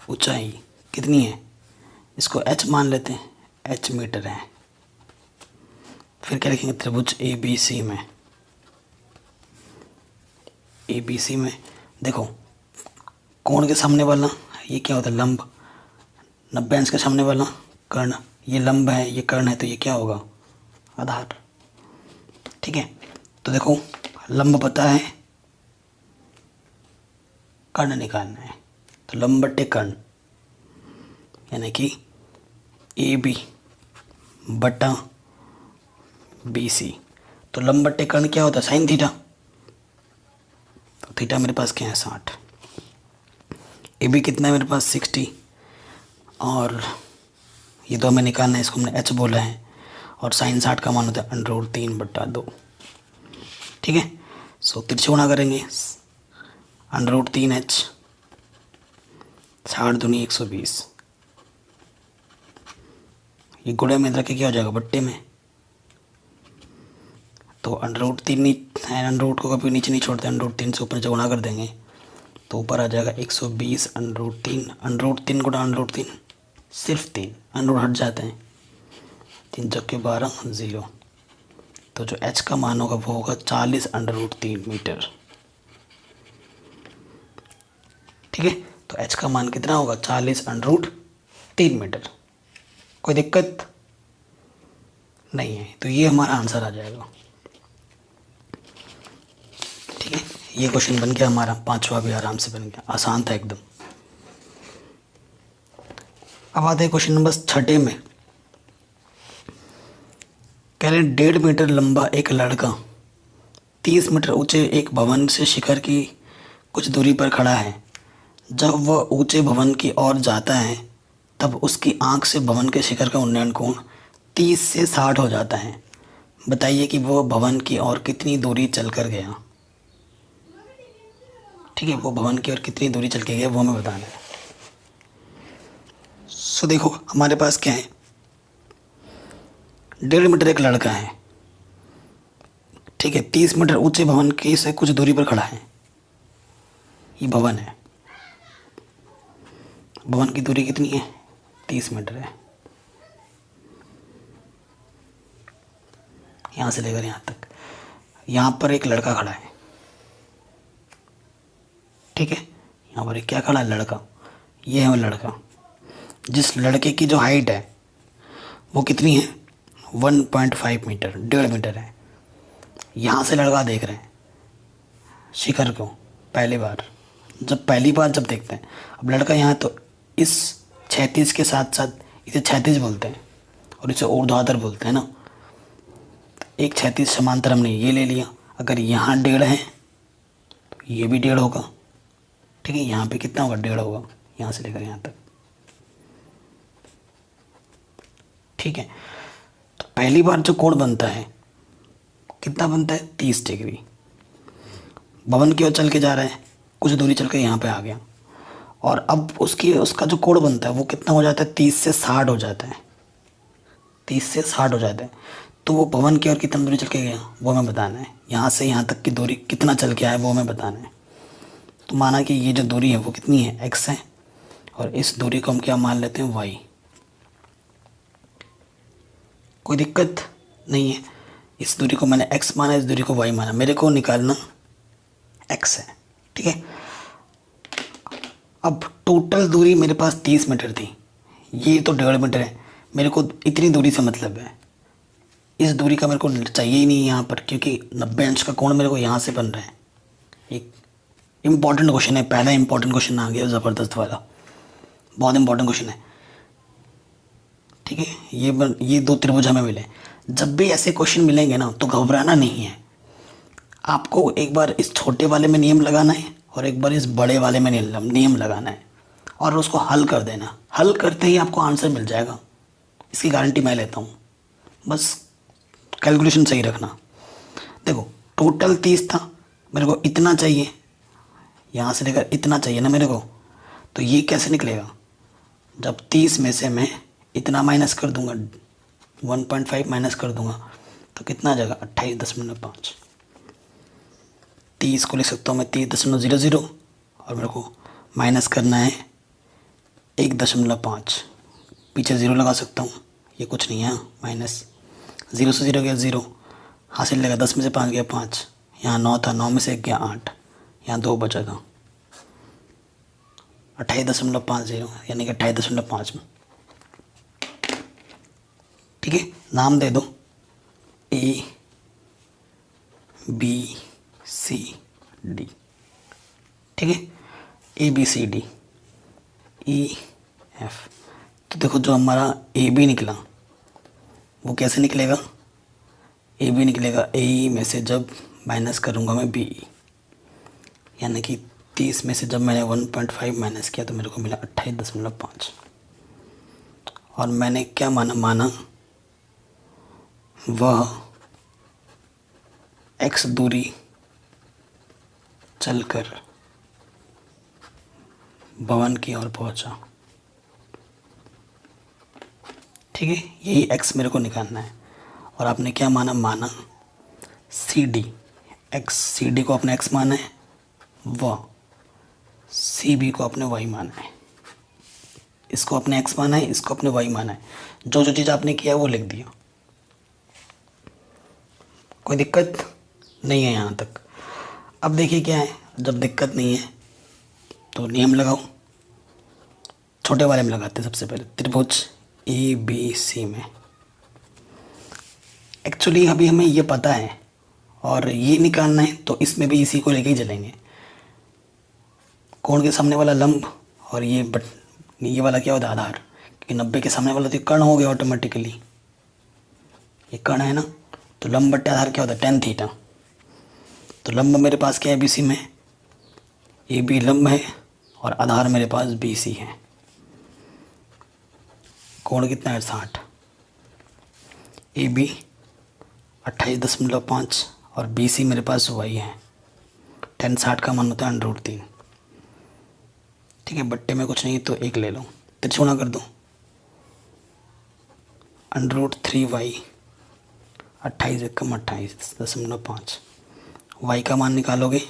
ऊंचाई कितनी है, इसको h मान लेते हैं, h मीटर है। फिर क्या लिखेंगे, त्रिभुज ABC में, ABC में देखो कोण के सामने वाला ये क्या होता है, लंब। 90 अंश के सामने वाला कर्ण, ये लंब है, ये कर्ण है, तो ये क्या होगा, आधार, ठीक है। तो देखो लंब पता है, कर्ण निकालना है। तो लंब बट्टे कर्ण यानी कि AB बट्टा BC। तो लंब बट्टे कर्ण क्या होता है, साइन थीटा। तो थीटा मेरे पास क्या है, 60। ए बी कितना है मेरे पास 60, और ये तो हमें निकालना है, इसको हमने एच बोला है, और साइन 60 का मान होता है √3/2। ठीक है, सो तिरछे गुणा करेंगे, √3h, 60 दूनी 120, ये गुणे में रखे क्या हो जाएगा बट्टे में, तो √3 है, √ को कभी नीचे नहीं छोड़ते, √3 से ऊपर से गुणा कर देंगे तो ऊपर आ जाएगा 120 √3, √3 गुणा √3 सिर्फ 3, √ हट जाते हैं, 3 चौके 12 0, तो जो h का मान होगा वो होगा 40 √3 मीटर। ठीक है, तो h का मान कितना होगा 40 √3 मीटर। कोई दिक्कत नहीं है, तो ये हमारा आंसर आ जाएगा। ठीक है, ये क्वेश्चन बन गया हमारा, पांचवा भी आराम से बन गया, आसान था एकदम। अब आते हैं क्वेश्चन नंबर 6 में। कह रहे 1.5 मीटर लंबा एक लड़का 30 मीटर ऊंचे एक भवन से शिखर की कुछ दूरी पर खड़ा है। जब वह ऊंचे भवन की ओर जाता है तब उसकी आंख से भवन के शिखर का उन्नयन कोण 30 से 60 हो जाता है। बताइए कि वह भवन की ओर कितनी दूरी चलकर गया। ठीक है, वो भवन की ओर कितनी दूरी चल के गया वो हमें बताना है। सो देखो हमारे पास क्या है, 1.5 मीटर एक लड़का है। ठीक है, 30 मीटर ऊंचे भवन के से कुछ दूरी पर खड़ा है, ये भवन है। भवन की दूरी कितनी है 30 मीटर है, यहाँ से लेकर यहाँ तक। यहाँ पर एक लड़का खड़ा है। ठीक है, यहाँ पर एक क्या खड़ा है लड़का, ये है वो लड़का। जिस लड़के की जो हाइट है वो कितनी है 1.5 मीटर, 1.5 मीटर है। यहाँ से लड़का देख रहे हैं शिखर को पहली बार जब देखते हैं। अब लड़का यहाँ, तो इस 36 के साथ साथ इसे 36 बोलते हैं और इसे ऊर्ध्वाधर बोलते हैं ना। एक 36 समांतर हमने ये ले लिया। अगर यहाँ 1.5 है तो ये भी 1.5 होगा। ठीक है, यहाँ पे कितना होगा 1.5 होगा, यहाँ से लेकर यहाँ तक। ठीक है, तो पहली बार जो कोण बनता है कितना बनता है 30 डिग्री। भवन की ओर चल के जा रहा है, कुछ दूरी चल के यहाँ पे आ गया, और अब उसका जो कोण बनता है वो कितना हो जाता है 30 से 60 हो जाता है। 30 से 60 हो जाता है, तो वो भवन की ओर कितना दूरी चल के गया वो हमें बताना है। यहाँ से यहाँ तक की दूरी कितना चल के आया वो हमें बताना है। तो माना कि ये जो दूरी है वो कितनी है x है, और इस दूरी को हम क्या मान लेते हैं y। कोई दिक्कत नहीं है, इस दूरी को मैंने x माना, इस दूरी को y माना, मेरे को निकालना x है। ठीक है, अब टोटल दूरी मेरे पास 30 मीटर थी, ये तो 1.5 मीटर है। मेरे को इतनी दूरी से मतलब है, इस दूरी का मेरे को चाहिए ही नहीं यहाँ पर, क्योंकि 90 अंश का कोण मेरे को यहाँ से बन रहा है। एक इम्पॉर्टेंट क्वेश्चन है, पहला इम्पॉर्टेंट क्वेश्चन आ गया ज़बरदस्त वाला, बहुत इम्पॉर्टेंट क्वेश्चन है। ठीक है, ये 2 त्रिभुज हमें मिले। जब भी ऐसे क्वेश्चन मिलेंगे ना तो घबराना नहीं है। आपको एक बार इस छोटे वाले में नियम लगाना है और एक बार इस बड़े वाले में नियम लगाना है और उसको हल कर देना। हल करते ही आपको आंसर मिल जाएगा, इसकी गारंटी मैं लेता हूँ। बस कैलकुलेशन सही रखना। देखो टोटल 30 था, मेरे को इतना चाहिए, यहाँ से लेकर इतना चाहिए ना मेरे को, तो ये कैसे निकलेगा। जब 30 में से मैं इतना माइनस कर दूंगा, 1.5 माइनस कर दूंगा, तो कितना आ जाएगा 28.5। 30 को लिख सकता हूँ मैं 30.00, और मेरे को माइनस करना है 1.5। पीछे 0 लगा सकता हूँ, ये कुछ नहीं है, माइनस 0 से 0 गया 0, हासिल लगा 10 में से 5 गया 5, यहाँ 9 था, 9 में से 1 गया 8, यहाँ 2 बचा था, 28.50 यानी कि 28.5 में। ठीक है, नाम दे दो A B C D। ठीक है, A B C D E F। तो देखो जो हमारा A B निकला वो कैसे निकलेगा, A B निकलेगा A में से जब माइनस करूँगा मैं B, यानी कि 30 में से जब मैंने 1.5 माइनस किया तो मेरे को मिला 28.5। और मैंने क्या माना वह x दूरी चलकर भवन की ओर पहुंचा। ठीक है, यही x मेरे को निकालना है। और आपने क्या माना CD, x CD को अपने x माना है, व CB को अपने y माना है। इसको अपने x माना है, इसको अपने y माना है। जो जो चीज़ आपने किया वो लिख दिया, कोई दिक्कत नहीं है यहाँ तक। अब देखिए क्या है, जब दिक्कत नहीं है तो नियम लगाओ। छोटे वाले में लगाते हैं सबसे पहले, त्रिभुज ABC में। एक्चुअली अभी हमें ये पता है और ये निकालना है, तो इसमें भी इसी को लेके ही चलेंगे। कोण के सामने वाला लंब और ये वाला क्या होता है, आधार। क्योंकि 90 के सामने वाला तो कर्ण हो गया ऑटोमेटिकली, ये कर्ण है ना। तो लंब बट्टे आधार क्या होता है, tan थीटा। तो लंब मेरे पास क्या है BC में, AB लंब है और आधार मेरे पास BC है। कोण कितना है, 60। AB 28.5 और BC मेरे पास y है। tan 60 का मान होता है √3। ठीक है, बट्टे में कुछ नहीं तो एक ले लो, तिरछुणा कर दो। √3y 28 एकम 28.5। y का मान निकालोगे,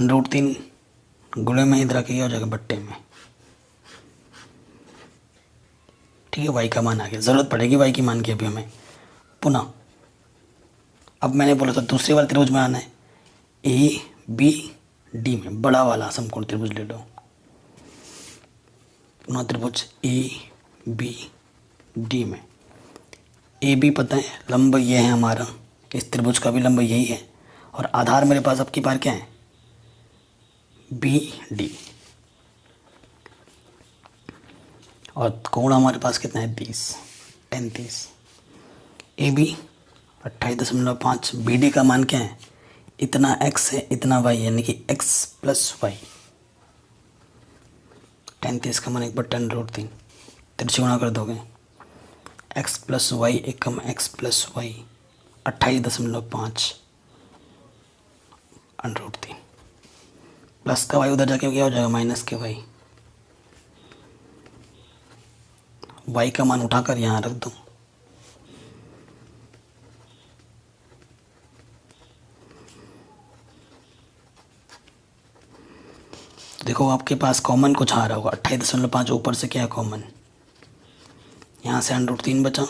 √3 गुणे में इधर आके हो जाएगा बट्टे में। ठीक है, y का मान आ गया। ज़रूरत पड़ेगी y की मान की अभी हमें पुनः। अब मैंने बोला था दूसरे वाले त्रिभुज में आना है, ABD में बड़ा वाला समकोण त्रिभुज ले लो। पुनः त्रिभुज ABD में AB पता है लंब ये है हमारा, इस त्रिभुज का भी लंब यही है और आधार मेरे पास अब की बार क्या है, BD। और कोण हमारे पास कितना है, 30, tan 30। AB 28.5, BD का मान क्या है, इतना x है इतना y, यानी कि x + y। tan 30 का मान 1/tan√3, तिरछी गुणा कर दोगे, x + y एकम x + y 28.5 √3। प्लस का y उधर जाके क्या हो जाएगा, माइनस के y। y का मान उठाकर यहाँ रख दो। देखो आपके पास कॉमन कुछ आ रहा होगा, 28.5 ऊपर से क्या है कॉमन, यहाँ से √3 बचा,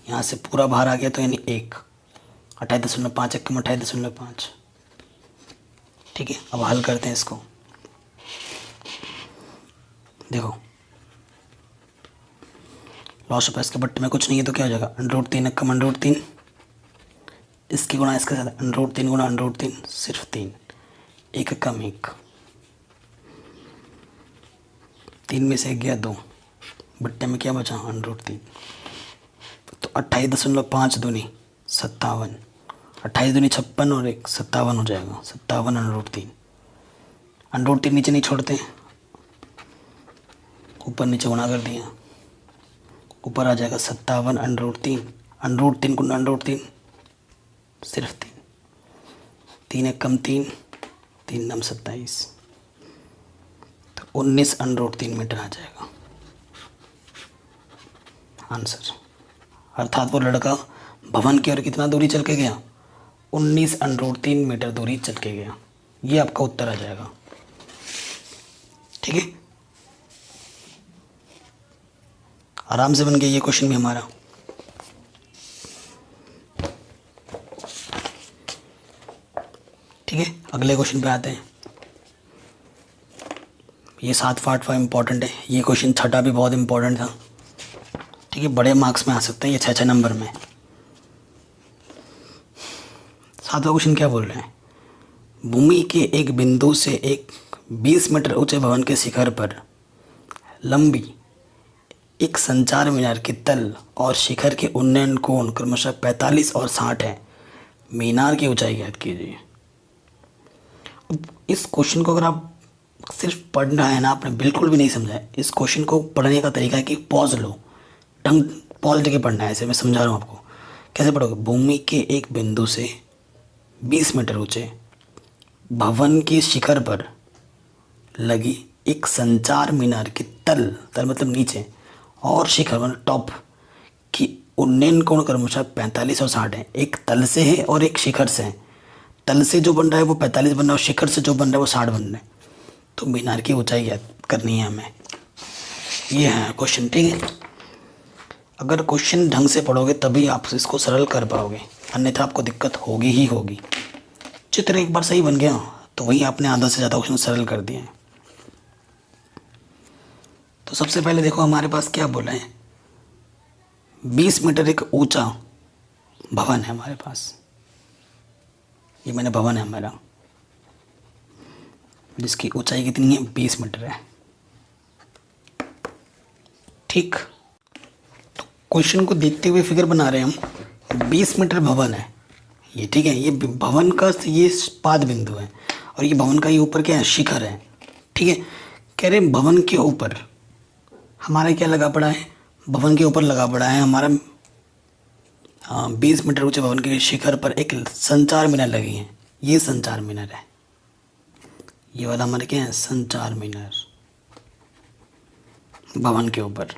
यहाँ से पूरा बाहर आ गया तो यानी 1, 28.5 एकम 28.5। ठीक है, अब हल करते हैं इसको। देखो लॉस ऑफ इसके बट्टे में कुछ नहीं है तो क्या हो जाएगा, √3 एकम √3, इसकी गुणा इसके साथ √3 गुणा √3 सिर्फ 3, 1 एकम 1, 3 में से 1 गया 2, बट्टे में क्या बचा, √3। तो 28.5 दूनी 57, 28 दूनी 56 और 1 57 हो जाएगा, 57 √3 नीचे नहीं छोड़ते, ऊपर नीचे गुणा कर दिया, ऊपर आ जाएगा 57 √3 गुणा √3 सिर्फ 3, 3 एकम 3, 3 9 27, तो 19 √3 मीटर आ जाएगा आंसर। अर्थात वो लड़का भवन की ओर कितना दूरी चल के गया, 19 √3 मीटर दूरी चल के गया। ये आपका उत्तर आ जाएगा। ठीक है, आराम से बन गया ये क्वेश्चन भी हमारा। ठीक है, अगले क्वेश्चन पे आते हैं। ये 7 पार्ट इम्पोर्टेंट है, ये क्वेश्चन छठा भी बहुत इम्पोर्टेंट था। ठीक है, बड़े मार्क्स में आ सकते हैं ये 6 नंबर में। 7वां क्वेश्चन क्या बोल रहे हैं, भूमि के एक बिंदु से एक 20 मीटर ऊंचे भवन के शिखर पर लंबी एक संचार मीनार की तल और शिखर के उन्नयन कोण क्रमशः 45 और 60 है। मीनार की ऊंचाई ज्ञात कीजिए। अब इस क्वेश्चन को अगर आप सिर्फ पढ़ना है ना, आपने बिल्कुल भी नहीं समझा है, इस क्वेश्चन को पढ़ने का तरीका है कि पॉज लो, ढंग पॉज लेके पढ़ना है। ऐसे मैं समझा रहा हूँ आपको, कैसे पढ़ोगे। भूमि के एक बिंदु से 20 मीटर ऊंचे भवन के शिखर पर लगी एक संचार मीनार की तल तल मतलब नीचे और शिखर मतलब टॉप की उन्नयन कोण क्रमशः 45 और 60 है। एक तल से है और एक शिखर से है। तल से जो बन रहा है वो 45 बन रहा है और शिखर से जो बन रहा है वो 60 बन रहा है। तो मीनार की ऊंचाई याद करनी है हमें। ये है क्वेश्चन, ठीक है। अगर क्वेश्चन ढंग से पढ़ोगे तभी आप इसको सरल कर पाओगे, अन्यथा आपको दिक्कत होगी ही होगी। चित्र एक बार सही बन गया तो वही आपने आधा से ज़्यादा क्वेश्चन सरल कर दिए हैं। तो सबसे पहले देखो हमारे पास क्या बोला है, 20 मीटर एक ऊंचा भवन है हमारे पास। ये मैंने भवन है हमारा, जिसकी ऊंचाई कितनी है, 20 मीटर है, ठीक। तो क्वेश्चन को देखते हुए फिगर बना रहे हैं हम। 20 मीटर भवन है ये, ठीक है। ये भवन का ये पाद बिंदु है और ये भवन का ये ऊपर क्या है, शिखर है, ठीक है। कह रहे भवन के ऊपर हमारा क्या लगा पड़ा है, भवन के ऊपर लगा पड़ा है हमारा 20 मीटर ऊंचे भवन के शिखर पर एक संचार मीनार लगी है। ये संचार मीनार है, ये वाला हमारा क्या है, संचार मीनार भवन के ऊपर,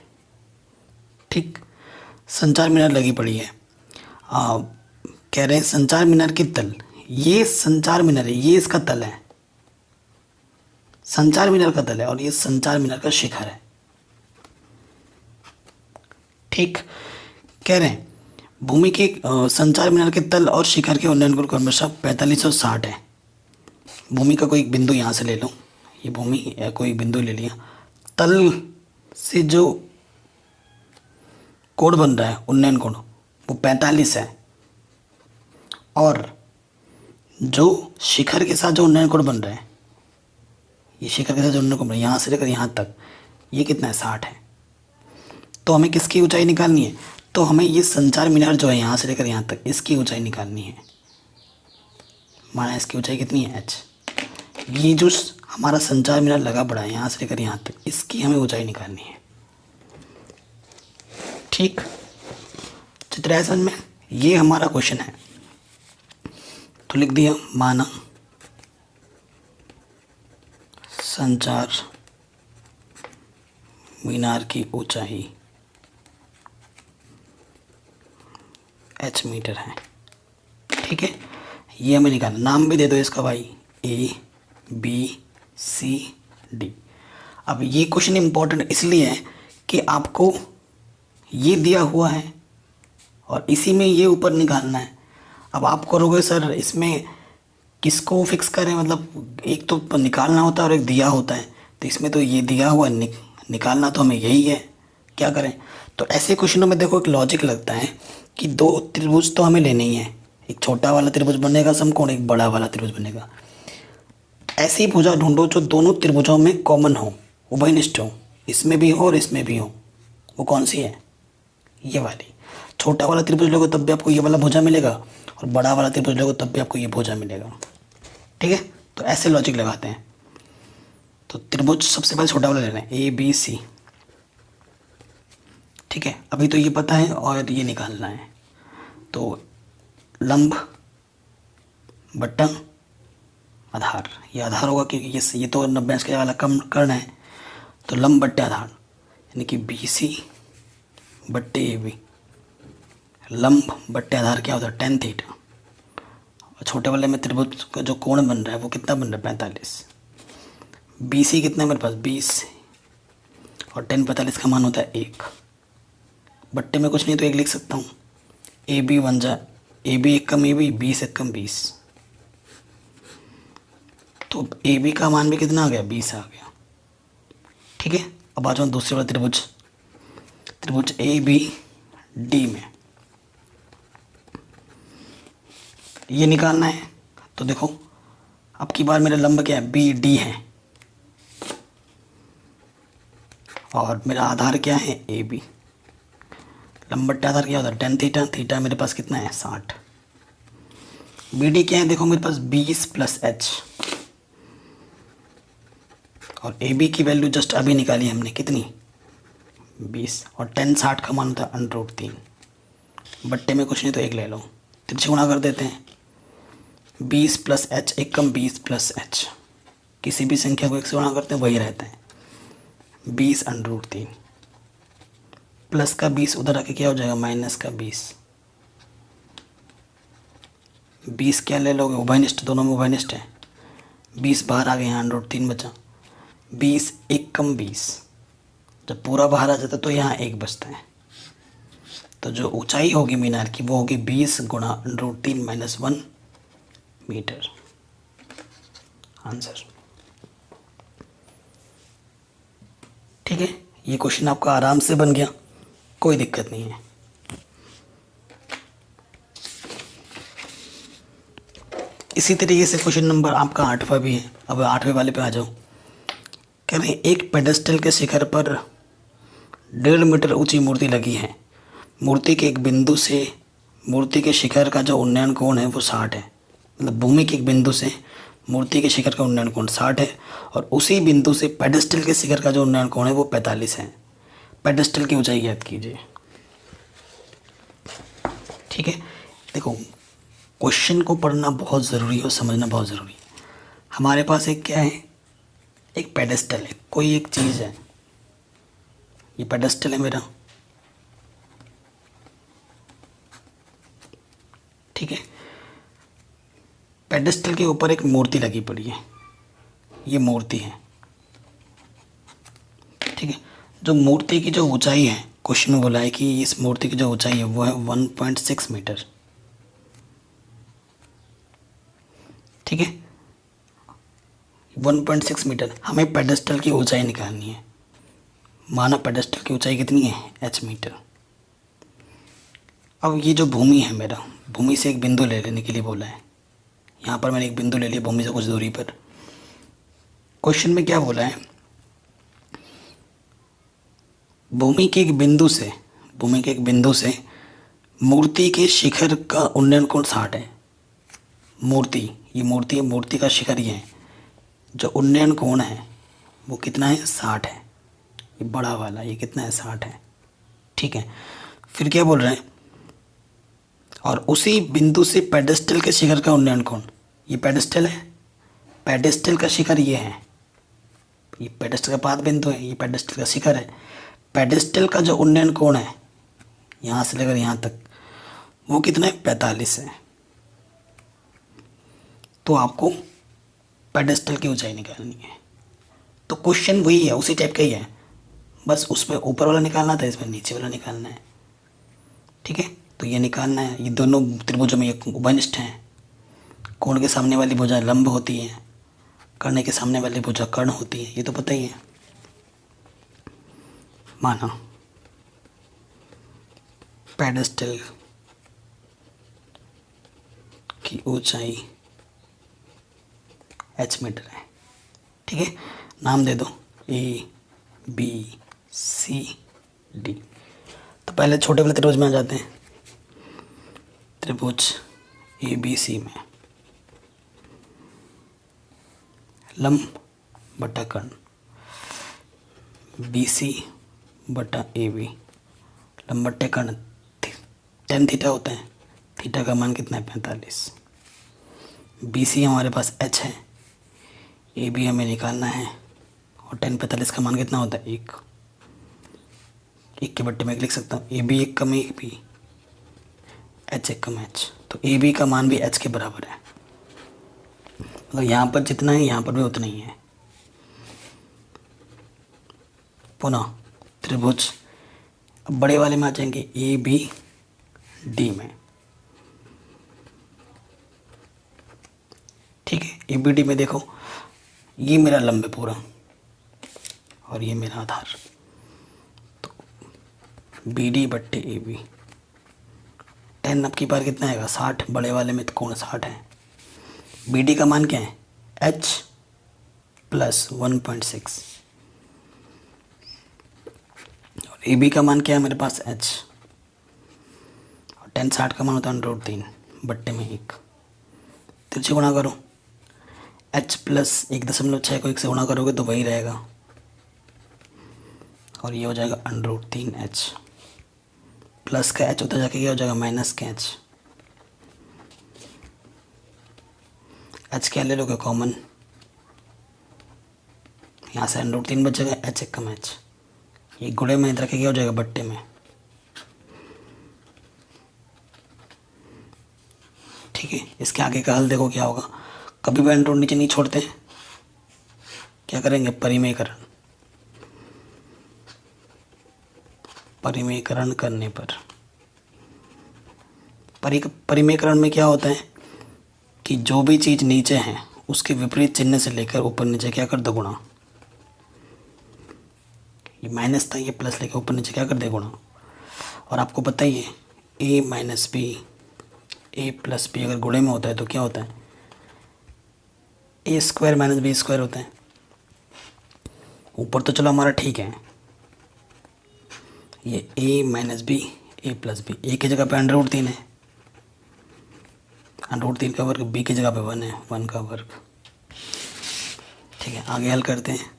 ठीक। संचार मीनार लगी पड़ी है। कह रहे हैं संचार मीनार की तल, ये संचार मीनार है, ये इसका तल है, संचार मीनार का तल है और ये संचार मीनार का शिखर है, ठीक। कह रहे हैं भूमि के संचार मीनार के तल और शिखर के उन्नयन कोण क्रमशः 45 और 60 है। भूमि का कोई बिंदु यहाँ से ले लो, ये भूमि कोई बिंदु ले लिया, तल से जो कोण बन रहा है उन्नयन कोण वो 45 है और जो शिखर के साथ जो उन्नयन कोण बन रहा है, ये शिखर के साथ जो उन्नयन कोण बन रहा है यहाँ से लेकर यहाँ तक, ये कितना है, 60 है। तो हमें किसकी ऊंचाई निकालनी है, तो हमें ये संचार मीनार जो है यहाँ से लेकर यहाँ तक, इसकी ऊंचाई निकालनी है। माना इसकी ऊंचाई कितनी है, h। ये जो हमारा संचार मीनार लगा पड़ा है यहाँ से लेकर यहाँ तक, इसकी हमें ऊंचाई निकालनी है, ठीक। चित्र है समझ में, ये हमारा क्वेश्चन है। तो लिख दिया, माना संचार मीनार की ऊंचाई h मीटर है, ठीक है। ये हमें निकालना, नाम भी दे दो इसका भाई, A B C D। अब ये क्वेश्चन इम्पोर्टेंट इसलिए है कि आपको ये दिया हुआ है और इसी में ये ऊपर निकालना है। अब आप करोगे सर इसमें किसको फिक्स करें, मतलब एक तो निकालना होता है और एक दिया होता है, तो इसमें तो ये दिया हुआ निकालना तो हमें यही है, क्या करें। तो ऐसे क्वेश्चनों में देखो एक लॉजिक लगता है कि दो त्रिभुज तो हमें लेने ही है, एक छोटा वाला त्रिभुज बनेगा समकोण, एक बड़ा वाला त्रिभुज बनेगा। ऐसी भुजा ढूंढो जो दोनों त्रिभुजों में कॉमन हो, उभयनिष्ठ हो, इसमें भी हो और इसमें भी हो। वो कौन सी है, ये वाली। छोटा वाला त्रिभुज लोगे तब भी आपको ये वाला भुजा मिलेगा और बड़ा वाला त्रिभुज लोगे तब भी आपको ये भुजा मिलेगा, ठीक है। तो ऐसे लॉजिक लगाते हैं। तो त्रिभुज सबसे पहले छोटा वाला लेना है, ABC, ठीक है। अभी तो ये पता है और ये निकालना है। तो लंब बट्टा आधार, ये आधार होगा क्योंकि ये तो 90 अंश के वाला कम करना है। तो लंब बट्टे आधार यानी कि BC बट्टे AB, लंब बट्टे आधार क्या होता है, tan थीटा। और छोटे वाले में त्रिभुज का जो कोण बन रहा है वो कितना बन रहा है, 45। BC कितना है मेरे पास, 20 और tan 45 का मान होता है 1। बट्टे में कुछ नहीं तो 1 लिख सकता हूँ। AB बन जाए, AB 1 कम AB, 20 1 कम 20। तो AB का मान भी कितना आ गया, 20 आ गया, ठीक है। अब आ जाओ दूसरे वाला त्रिभुज, त्रिभुज ABD में ये निकालना है। तो देखो अब की बार मेरा लंब क्या है, BD है और मेरा आधार क्या है, AB। लंब बट्टे आधार क्या होता है, tan थीटा, थीटा मेरे पास कितना है, 60। BD क्या है, देखो मेरे पास 20 + h, और ए बी की वैल्यू जस्ट अभी निकाली हमने, कितनी 20, और 10 60 का मान होता है √3। बट्टे में कुछ नहीं तो 1 ले लो, तिरछे गुणा कर देते हैं। 20 + h, 1 कम 20 + h, किसी भी संख्या को 1 से गुणा करते हैं वही रहता है। 20 √3 प्लस का 20 उधर आके क्या हो जाएगा, माइनस का 20। 20 क्या ले लोगे, उभयनिष्ठ, दोनों में उभयनिष्ठ है। 20 बाहर आ गए, यहाँ √3 बचा। 20 1 कम 20, जब पूरा बाहर आ जाता है तो यहाँ 1 बचता है। तो जो ऊंचाई होगी मीनार की वो होगी 20 गुणा √3 - 1 मीटर। आंसर। ठीक है, ये क्वेश्चन आपका आराम से बन गया, कोई दिक्कत नहीं है। इसी तरीके से क्वेश्चन नंबर आपका 8वां भी है। अब 8वें वाले पे आ जाओ। कह रहे हैं एक पेडेस्टल के शिखर पर 1.5 मीटर ऊंची मूर्ति लगी है। मूर्ति के एक बिंदु से मूर्ति के शिखर का जो उन्नयन कोण है वो 60 है। मतलब भूमि के एक बिंदु से मूर्ति के शिखर का उन्नयन कोण 60 है, और उसी बिंदु से पेडेस्टल के शिखर का जो उन्नयन कोण है वो 45 है। पेडेस्टल की ऊंचाई ज्ञात कीजिए। ठीक है, देखो क्वेश्चन को पढ़ना बहुत ज़रूरी है और समझना बहुत ज़रूरी है। हमारे पास एक क्या है, एक पेडेस्टल है, कोई एक चीज़ है। ये पेडेस्टल है मेरा, ठीक है। पेडेस्टल के ऊपर एक मूर्ति लगी पड़ी है, ये मूर्ति है, ठीक है। जो मूर्ति की जो ऊंचाई है, क्वेश्चन में बोला है कि इस मूर्ति की जो ऊंचाई है वो है 1.6 मीटर, ठीक है। 1.6 मीटर। हमें पेडेस्टल की ऊंचाई निकालनी है। माना पेडेस्टल की ऊंचाई कितनी है, h मीटर। अब ये जो भूमि है मेरा, भूमि से एक बिंदु ले लेने के लिए बोला है। यहाँ पर मैंने एक बिंदु ले लिया भूमि से कुछ दूरी पर। क्वेश्चन में क्या बोला है, भूमि के एक बिंदु से मूर्ति के शिखर का उन्नयन कोण 60 है। ये मूर्ति का शिखर ये है, जो उन्नयन कोण है वो कितना है, 60 है। ये बड़ा वाला ये कितना है, 60 है, ठीक है। फिर क्या बोल रहे हैं, और उसी बिंदु से पेडेस्टल के शिखर का उन्नयन कोण, ये पेडेस्टल है, पेडेस्टल का शिखर ये है, ये पेडेस्टल का पाद बिंदु है, ये पेडेस्टल का शिखर है। पेडेस्टल का जो उन्नयन कोण है यहाँ से लेकर यहाँ तक वो कितना है, 45 है। तो आपको पेडेस्टल की ऊंचाई निकालनी है। तो क्वेश्चन वही है, उसी टाइप का ही है, बस उसमें ऊपर वाला निकालना था, इसमें नीचे वाला निकालना है, ठीक है। तो ये निकालना है। ये दोनों त्रिभुजों में ये उभयनिष्ठ हैं। कोण के सामने वाली भुजा लंब होती है, कर्ण के सामने वाली भुजा कर्ण होती है, ये तो पता ही है। माना पेडेस्टल की ऊंचाई h मीटर है, ठीक है। नाम दे दो ABCD। तो पहले छोटे वाले त्रिभुज में आ जाते हैं। त्रिभुज ABC में लंब बटा कर्ण, BC बटा AB, लंब बटे कर्ण, tan थीटा होता है, थीटा का मान कितना है, 45। BC हमारे पास h है, AB हमें निकालना है, और tan 45 का मान कितना होता है, 1। 1 के बट्टे में 1 लिख सकता हूँ। AB 1 कम AB, h 1 कम h, तो AB का मान भी h के बराबर है। मतलब यहाँ पर जितना है यहाँ पर भी उतना ही है। पुनः त्रिभुज अब बड़े वाले में आ जाएंगे, ABD में, ठीक है। ABD में देखो, ये मेरा लंब है पूरा और ये मेरा आधार, तो BD बट्टे AB। tan अब की बार कितना आएगा, 60। बड़े वाले में तो कोण 60 है। BD का मान क्या है, h + 1.6, और AB का मान क्या है मेरे पास, h, और tan 60 का मान होता है √3 बट्टे में 1। तिरछे गुणा करो, एच प्लस 1.6 को 1 से गुणा करोगे तो वही रहेगा, और ये हो जाएगा √3h प्लस का h होता जाके क्या हो जाएगा माइनस का h। h क्या ले लोगे कॉमन, यहाँ से √3 बचेगा, h एक कम h, ये गुणे में इधर के क्या हो जाएगा बट्टे में। ठीक है, इसके आगे का हल देखो क्या होगा। कभी भी अंडर रूट नीचे नहीं छोड़ते, क्या करेंगे परिमेयकरण, परिमेयकरण करने पर परिमेयकरण में क्या होता है कि जो भी चीज़ नीचे है उसके विपरीत चिन्ह से लेकर ऊपर नीचे क्या कर दो गुणा। ये माइनस था, ये प्लस लेकर ऊपर नीचे क्या कर दे गुणा। और आपको पता ही है a minus B, a plus B अगर गुणे में होता है तो क्या होता है a square minus B square होता है। ऊपर तो चलो हमारा ठीक है, ये a minus B A plus B, A की जगह पे √3 है, √3 का वर्ग, बी की जगह पे 1 है, 1 का वर्ग। ठीक है, आगे हल करते हैं।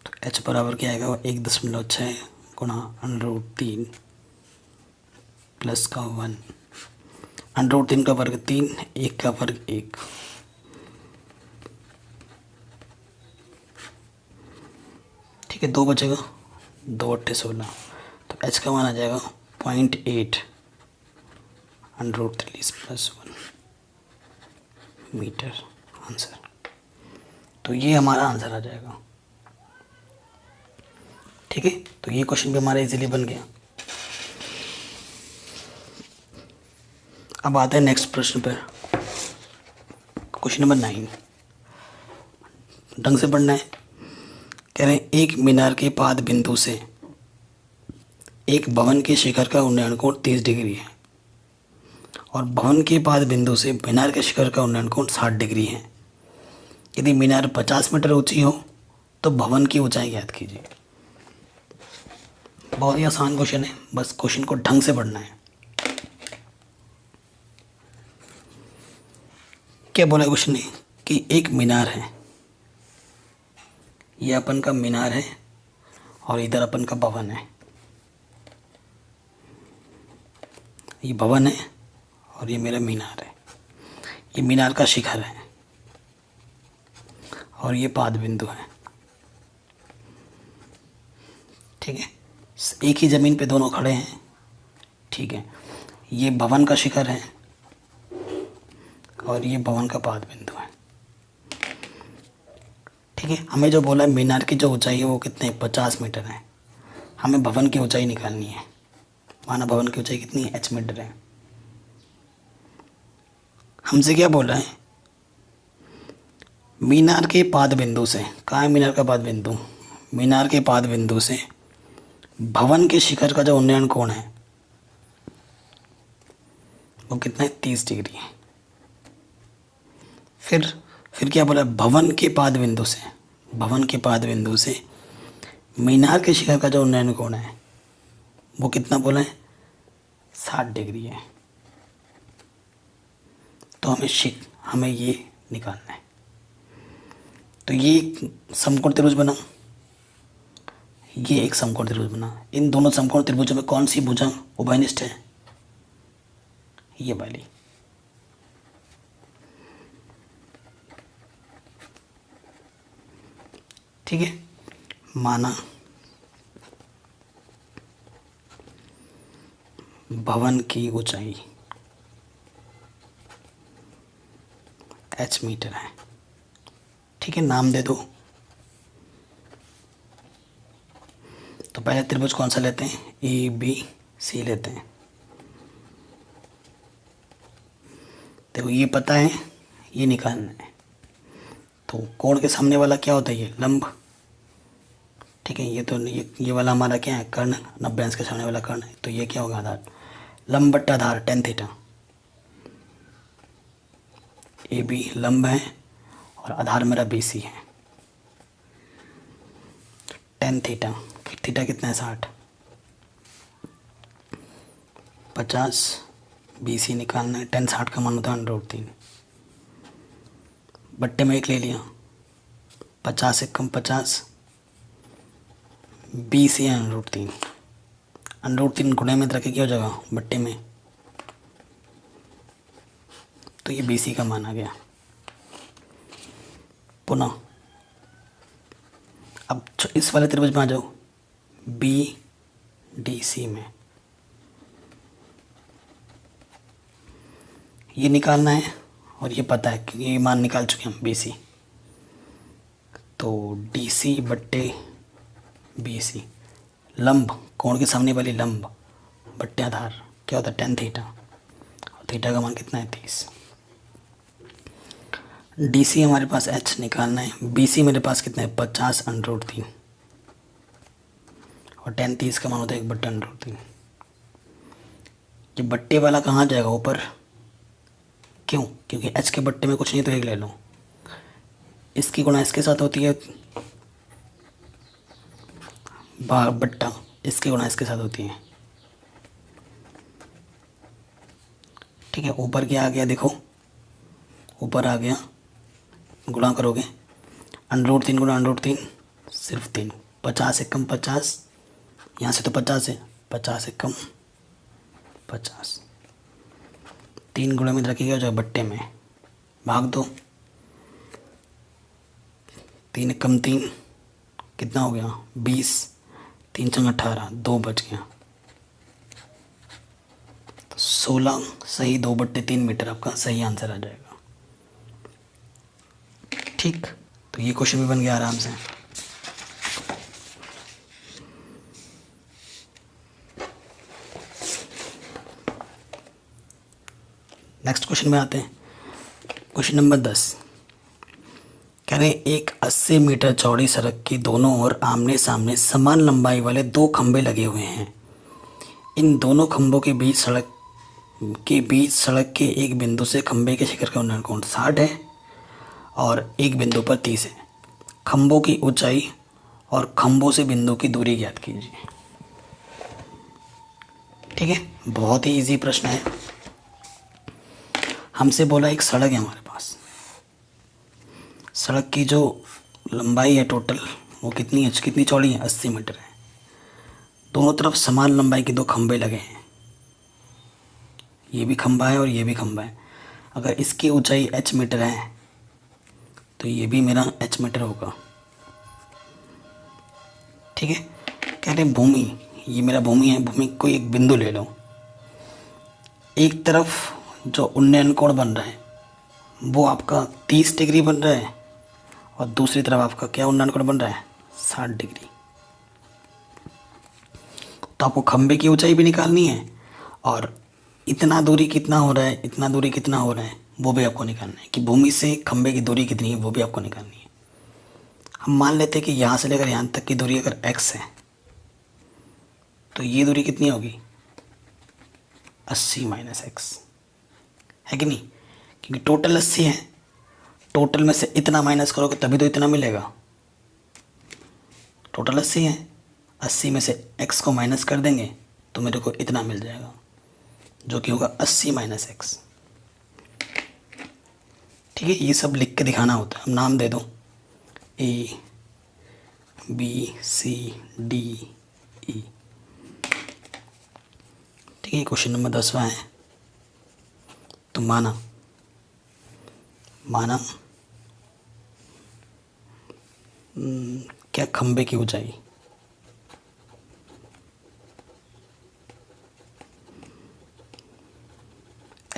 तो h बराबर क्या आएगा 1.6 गुणा √3 प्लस का 1, √3 का वर्ग 3, 1 का वर्ग 1। ठीक है, 2 बचेगा, 2 8 16, तो h का मान आ जाएगा 0.8 √3 प्लस 1 मीटर आंसर। तो ये हमारा आंसर आ जाएगा। ठीक है, तो ये क्वेश्चन भी हमारा इजीली बन गया। अब आते हैं नेक्स्ट प्रश्न पर, क्वेश्चन नंबर 9। ढंग से पढ़ना है। कह रहे हैं एक मीनार के पाद बिंदु से एक भवन के शिखर का उन्नयन कोण 30 डिग्री है और भवन के पाद बिंदु से मीनार के शिखर का उन्नयन कोण 60 डिग्री है। यदि मीनार 50 मीटर ऊंची हो तो भवन की ऊंचाई ज्ञात कीजिए। बहुत ही आसान क्वेश्चन है, बस क्वेश्चन को ढंग से पढ़ना है। क्या बोला क्वेश्चन ने कि एक मीनार है, ये अपन का मीनार है और इधर अपन का भवन है। ये भवन है और ये मेरा मीनार है। ये मीनार का शिखर है और ये पाद बिंदु है। ठीक है, एक ही ज़मीन पे दोनों खड़े हैं। ठीक है, ये भवन का शिखर है और ये भवन का पाद बिंदु है। ठीक है, हमें जो बोला है मीनार की जो ऊंचाई है वो कितने 50 मीटर है। हमें भवन की ऊंचाई निकालनी है। माना भवन की ऊंचाई कितनी है h मीटर है। हमसे क्या बोला है मीनार के पाद बिंदु से, कहाँ है मीनार का पाद बिंदु, मीनार के पाद बिंदु से भवन के शिखर का जो उन्नयन कोण है वो कितना है 30 डिग्री है। फिर क्या बोला भवन के पाद बिंदु से, भवन के पाद बिंदु से मीनार के शिखर का जो उन्नयन कोण है वो कितना बोला है 60 डिग्री है। तो हमें ये निकालना है। तो ये समकोण त्रिभुज बना, ये एक समकोण त्रिभुज बना। इन दोनों समकोण त्रिभुजों में कौन सी भुजा उभयनिष्ठ है, ये वाली। ठीक है, माना भवन की ऊंचाई h मीटर है। ठीक है, नाम दे दो। तो पहले त्रिभुज कौन सा लेते हैं, ABC लेते हैं। देखो ये पता है, ये निकालना है। तो कोण के सामने वाला क्या होता है, ये लंब। ठीक है, ये तो ये वाला हमारा क्या है कर्ण, 90 अंश के सामने वाला कर्ण है। तो ये क्या होगा आधार, लंब बट्टा आधार tan थीटा। AB लंब है और आधार मेरा BC है। tan थीटा, थीटा कितना है 60, 50, BC निकालना है। tan 60 का मान होता है √3। बट्टे में 1 ले लिया, 50 एक कम 50, 20 या √3। √3 गुणे में रखे क्या हो जाएगा बट्टे में, तो ये BC का मान आ गया। पुनः अब इस वाले त्रिभुज में आ जाओ, BDC में ये निकालना है और ये पता है क्योंकि ये मान निकाल चुके हैं हम BC। तो DC बट्टे BC, लंब कोण के सामने वाली लंब बट्टे आधार क्या होता है tan थीटा, और थीटा का मान कितना है 30। DC हमारे पास H निकालना है, BC मेरे पास कितना है 50 √3, और tan 30 का मान होता है 1/√3। ये बट्टे वाला कहाँ जाएगा ऊपर, क्यों, क्योंकि H के बट्टे में कुछ नहीं तो 1 ले लो, इसकी गुणा इसके साथ होती है, बट्टा इसकी गुणा इसके साथ होती है। ठीक है, ऊपर क्या आ गया देखो, ऊपर आ गया, गुणा करोगे √3 गुणा √3 सिर्फ 3, 50 एक कम 50, यहाँ से तो 50 है, 50 एक कम 50, 3 गुणे में रखिएगा जो बट्टे में, भाग दो, 3 एक कम 3 कितना हो गया 20, 3 × 18, 2 बच गया, तो 16 सही 2/3 मीटर आपका सही आंसर आ जाएगा। ठीक, तो ये क्वेश्चन भी बन गया आराम से। नेक्स्ट क्वेश्चन में आते हैं, क्वेश्चन नंबर 10। कह रहे हैं एक 80 मीटर चौड़ी सड़क की दोनों ओर आमने सामने समान लंबाई वाले 2 खंभे लगे हुए हैं। इन दोनों खंभों के बीच सड़क के एक बिंदु से खंभे के शिखर का उन्नयन कोण 60 है और एक बिंदु पर 30 है। खंभों की ऊंचाई और खंभों से बिंदु की दूरी ज्ञात कीजिए। ठीक है, बहुत ही इजी प्रश्न है। हमसे बोला एक सड़क है हमारे पास, सड़क की जो लंबाई है टोटल वो कितनी है, कितनी चौड़ी है 80 मीटर है। दोनों तरफ समान लंबाई के 2 खंभे लगे हैं, ये भी खंभा है और ये भी खंभा है। अगर इसकी ऊंचाई h मीटर है तो ये भी मेरा h मीटर होगा। ठीक है, कह रहे भूमि, ये मेरा भूमि है, भूमि को एक बिंदु ले लो, एक तरफ जो उन्नयन कोण बन रहा है वो आपका 30 डिग्री बन रहा है और दूसरी तरफ आपका क्या उन्नयन कोण बन रहा है 60 डिग्री। तो आपको खंभे की ऊंचाई भी निकालनी है और इतना दूरी कितना हो रहा है, इतना दूरी कितना हो रहा है वो भी आपको निकालना है, कि भूमि से खंभे की दूरी कितनी है वो भी आपको निकालनी है। हम मान लेते हैं कि यहाँ से लेकर यहाँ तक की दूरी अगर x है तो ये दूरी कितनी होगी 80 - x, है कि नहीं, क्योंकि टोटल 80 है, टोटल में से इतना माइनस करोगे तभी तो इतना मिलेगा। टोटल 80 है, 80 में से x को माइनस कर देंगे तो मेरे को इतना मिल जाएगा, जो कि होगा 80 - x। ठीक है, ये सब लिख के दिखाना होता है। हम नाम दे दो A B C D E। ठीक है, क्वेश्चन नंबर 10वां है। तो माना क्या खंबे की ऊंचाई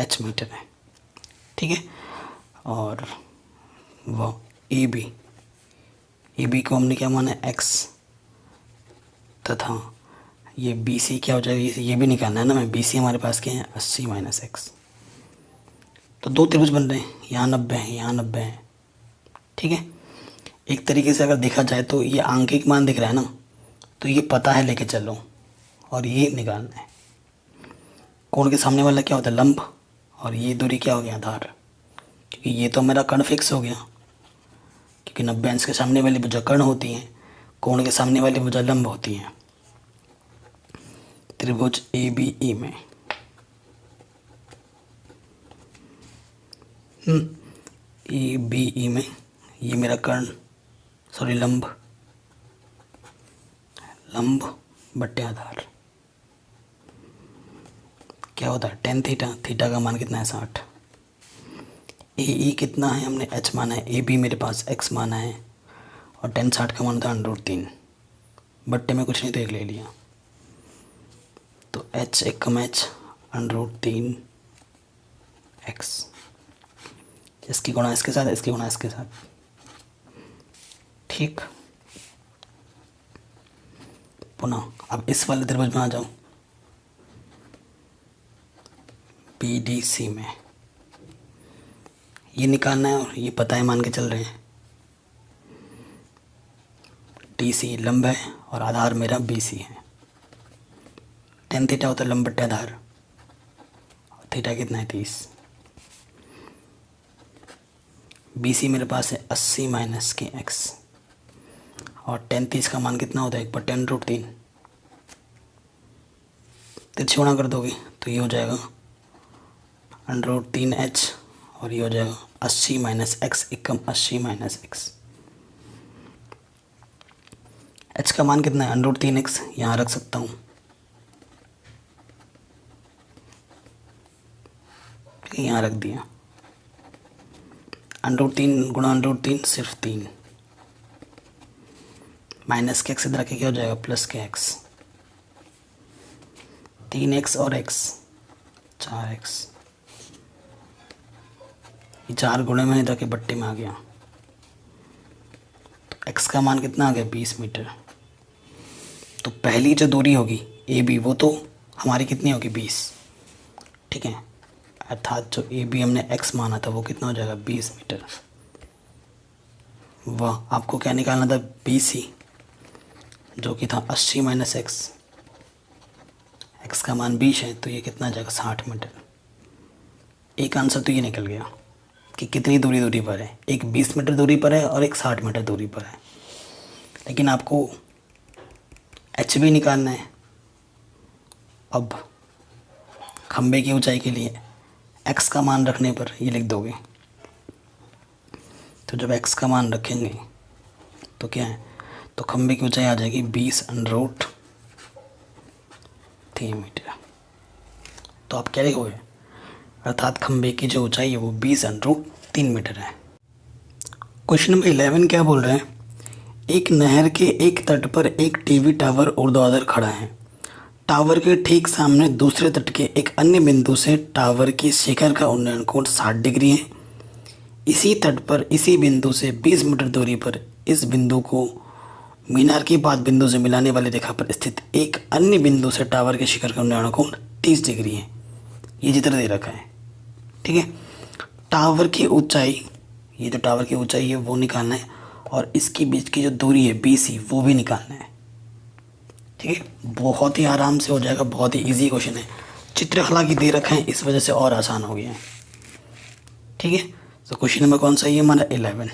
h मीटर है। ठीक है, और वह ए बी को हमने क्या माना x, तथा ये बी सी क्या हो जाएगा, ये भी निकालना है ना मैं, बी सी हमारे पास क्या है 80 - x। तो 2 त्रिभुज बन रहे हैं, यहाँ 90 है, यहाँ 90 है। ठीक है, एक तरीके से अगर देखा जाए तो ये आंकिक मान दिख रहा है ना, तो ये पता है लेके चलो, और ये निकालना है। कोण के सामने वाला क्या होता है लंब, और ये दूरी क्या हो गया आधार, क्योंकि ये तो मेरा कर्ण फिक्स हो गया, क्योंकि 90 अंश के सामने वाली भुजा कर्ण होती हैं, कोण के सामने वाली भुजा लंब होती हैं। त्रिभुज ABE में ए बी ई में ये मेरा कर्ण, सॉरी लंब, लंब बट्टे आधार क्या होता है, टेन थीटा। थीटा का मान कितना है 60। ए ई कितना है हमने एच माना है, ए बी मेरे पास एक्स माना है, और टेन 60 का मान था √3। बट्टे में कुछ नहीं तो एक ले लिया, तो एच एक कम एच √3 एक्स। इसकी गुणा इसके साथ, इसकी गुणा इसके साथ, ठीक। पुनः अब इस वाले त्रिभुज में आ जाओ, बी डी सी में ये निकालना है और ये पता है, मान के चल रहे हैं। डी सी लंब है और आधार मेरा बी सी है। टेन थीटा होता है लंब बट्टे आधार, और थीटा कितना है 30। बी सी मेरे पास है 80 माइनस के एक्स, और टेन 30 का मान कितना होता है 1/10√3। तिरछी गुणा कर दोगे तो ये हो जाएगा √3 एच, और ये हो जाएगा 80 माइनस एक्स, एकम 80 माइनस एक्स। एच का मान कितना है √3 एक्स, यहाँ रख सकता हूँ, यहाँ रख दिया। √3 गुणा √3 सिर्फ 3, माइनस के एक्स इधर के क्या हो जाएगा प्लस के एक्स। 3x और x 4x, ये 4 गुणे में इधर के बट्टे में आ गया, तो x का मान कितना आ गया 20 मीटर। तो पहली जो दूरी होगी ए बी वो तो हमारी कितनी होगी 20, ठीक है। अर्थात जो ए बी हमने x माना था वो कितना हो जाएगा 20 मीटर। वह आपको क्या निकालना था बी सी, जो कि था 80 माइनस एक्स, एक्स का मान 20 है, तो ये कितना आ जाएगा 60 मीटर। एक आंसर तो ये निकल गया कि कितनी दूरी पर है, एक 20 मीटर दूरी पर है और एक 60 मीटर दूरी पर है। लेकिन आपको एच भी निकालना है। अब खंबे की ऊंचाई के लिए एक्स का मान रखने पर ये लिख दोगे, तो जब एक्स का मान रखेंगे तो क्या है, तो खंबे की ऊंचाई आ जाएगी 20√3 मीटर। तो आप क्या लिखोगे, अर्थात खंबे की जो ऊंचाई है वो 20√3 मीटर है। क्वेश्चन नंबर 11 क्या बोल रहे हैं, एक नहर के एक तट पर एक टीवी टावर ऊर्ध्वाधर खड़ा है। टावर के ठीक सामने दूसरे तट के एक अन्य बिंदु से टावर की शिखर का उन्नयन कोण 60 डिग्री है। इसी तट पर इसी बिंदु से 20 मीटर दूरी पर इस बिंदु को मीनार की बात बिंदु से मिलाने वाली रेखा पर स्थित एक अन्य बिंदु से टावर के शिखर का उन्नयन कोण 30 डिग्री है। ये चित्र दे रखा है, ठीक है। टावर की ऊंचाई, ये जो टावर की ऊंचाई है वो निकालना है, और इसके बीच की जो दूरी है BC वो भी निकालना है, ठीक है। बहुत ही आराम से हो जाएगा, बहुत ही इजी क्वेश्चन है। चित्र हालांकि दे रखे हैं इस वजह से और आसान हो गया है, ठीक है। तो क्वेश्चन नंबर कौन सा है, हमारा 11।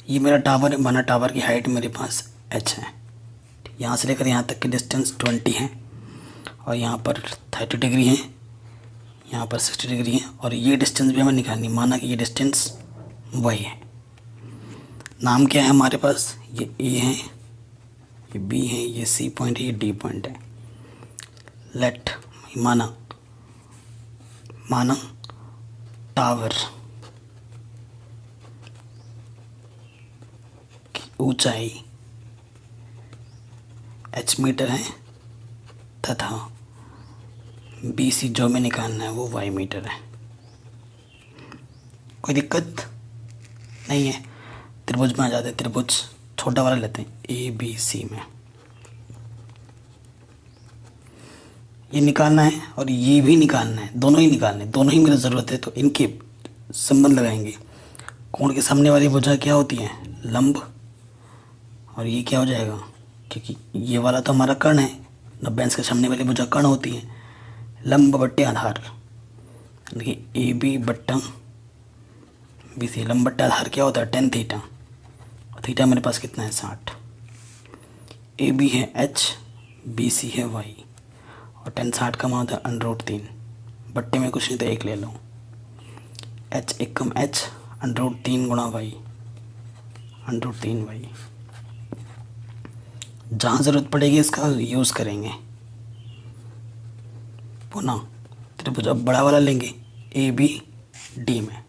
ये मेरा टावर है, माना टावर की हाइट मेरे पास h है, यहाँ से लेकर यहाँ तक की डिस्टेंस 20 है, और यहाँ पर 30 डिग्री है, यहाँ पर 60 डिग्री है, और ये डिस्टेंस भी हमें निकालनी। माना कि ये डिस्टेंस y है। नाम क्या है हमारे पास, ये A है, ये B है, ये C पॉइंट है, ये D पॉइंट है। लेट माना टावर की ऊंचाई h मीटर है तथा BC जो में निकालना है वो y मीटर है। कोई दिक्कत नहीं है। त्रिभुज में आ जाते हैं, त्रिभुज छोटा वाला लेते हैं ABC में। ये निकालना है और ये भी निकालना है, दोनों ही निकालने, दोनों ही मेरी ज़रूरत है। तो इनके संबंध लगाएंगे। कोण के सामने वाली भुजा क्या होती है, लंब, और ये क्या हो जाएगा, क्योंकि ये वाला तो हमारा कर्ण है, 90 अंश के सामने वाली भुजा कर्ण होती है। लंब बट्टे आधार, देखिए AB बट्टा BC। लंब बट्टा आधार क्या होता है, 10 थीटा, और थीटा मेरे पास कितना है 60। AB है H, BC है Y। और 10/60 का मान होता है √3। बट्टे में कुछ नहीं तो 1 ले लो। h एकम h √3 गुणा y, √3y। जहाँ ज़रूरत पड़ेगी इसका यूज़ करेंगे। पुनः त्रिभुज अब बड़ा वाला लेंगे ABD में।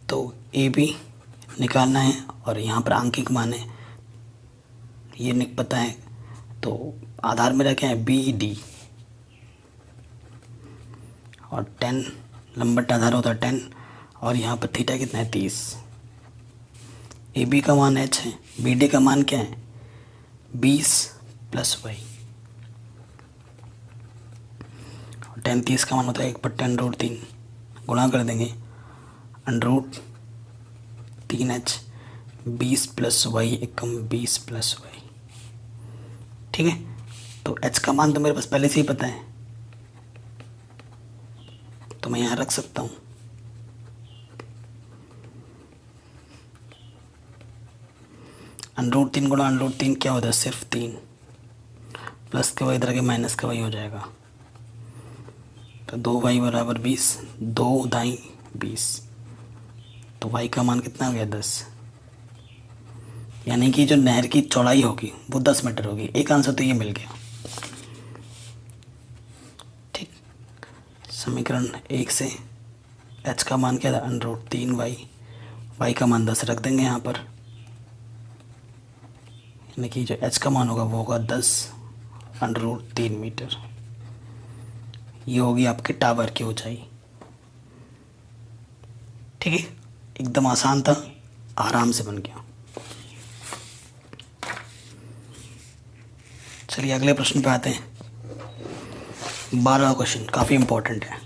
तो AB निकालना है और यहाँ पर आंकिक मान है, ये नहीं पता है, तो आधार मेरा क्या है BD, और 10 लंबट आधार होता है 10, और यहाँ पर थीटा कितना है 30। AB का मान h है, BD का मान क्या है 20 + y, और 10 30 का मान होता है 1/10√3। गुणा कर देंगे √3h 20 + y एकम 20 + y। ठीक है, तो h का मान तो मेरे पास पहले से ही पता है, तो मैं यहाँ रख सकता हूँ। √3 गुणा √3 क्या होता है सिर्फ 3, प्लस के y इधर के माइनस का y हो जाएगा। तो 2y = 20, 2 दाई 20, तो y का मान कितना हो गया 10। यानी कि जो नहर की चौड़ाई होगी वो 10 मीटर होगी। एक आंसर तो ये मिल गया। ठीक, समीकरण 1 से h का मान क्या था √3y, y का मान 10 रख देंगे यहाँ पर, यानी कि जो h का मान होगा वो होगा 10 √3 मीटर। ये होगी आपके टावर की ऊंचाई। ठीक है, एकदम आसान था, आराम से बन गया। चलिए अगले प्रश्न पे आते हैं। 12वां क्वेश्चन काफ़ी इंपॉर्टेंट है।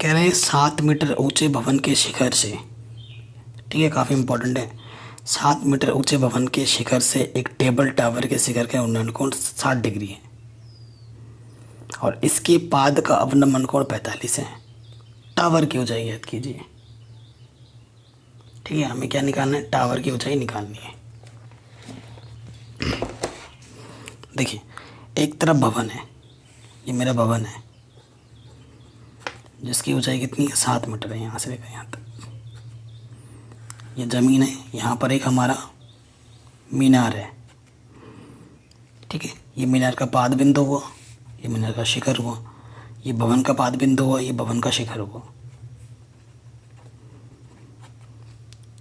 कह रहे हैं 7 मीटर ऊंचे भवन के शिखर से, ठीक है काफ़ी इंपॉर्टेंट है, 7 मीटर ऊंचे भवन के शिखर से एक टेबल टावर के शिखर का उन्नयन कोण 60 डिग्री है और इसके पाद का अवनमन कोण 45 है। टावर की ऊंचाई याद कीजिए। ठीक है, हमें क्या निकालना है, टावर की ऊंचाई निकालनी है। देखिए एक तरफ भवन है, ये मेरा भवन है जिसकी ऊंचाई कितनी है 7 मीटर है, यहाँ से लेकर यहाँ तक। ये ज़मीन है, यहाँ पर एक हमारा मीनार है। ठीक है, ये मीनार का पाद बिंदु हुआ, ये मीनार का शिखर हुआ, ये भवन का पाद बिंदु हुआ, ये भवन का शिखर हुआ।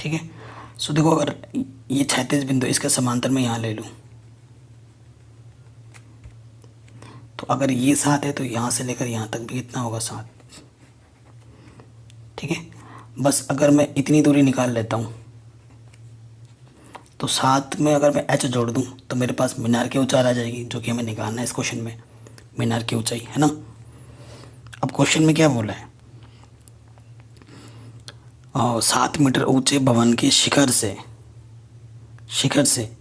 ठीक है, सो देखो अगर ये 36 बिंदु इसके समांतर में यहाँ ले लूँ तो अगर ये 7 है तो यहाँ से लेकर यहाँ तक भी कितना होगा 7। ठीक है, बस अगर मैं इतनी दूरी निकाल लेता हूँ तो 7 में अगर मैं h जोड़ दूँ तो मेरे पास मीनार की ऊंचाई आ जाएगी, जो कि हमें निकालना है इस क्वेश्चन में, मीनार की ऊंचाई है ना। अब क्वेश्चन में क्या बोला है, 7 मीटर ऊंचे भवन के शिखर से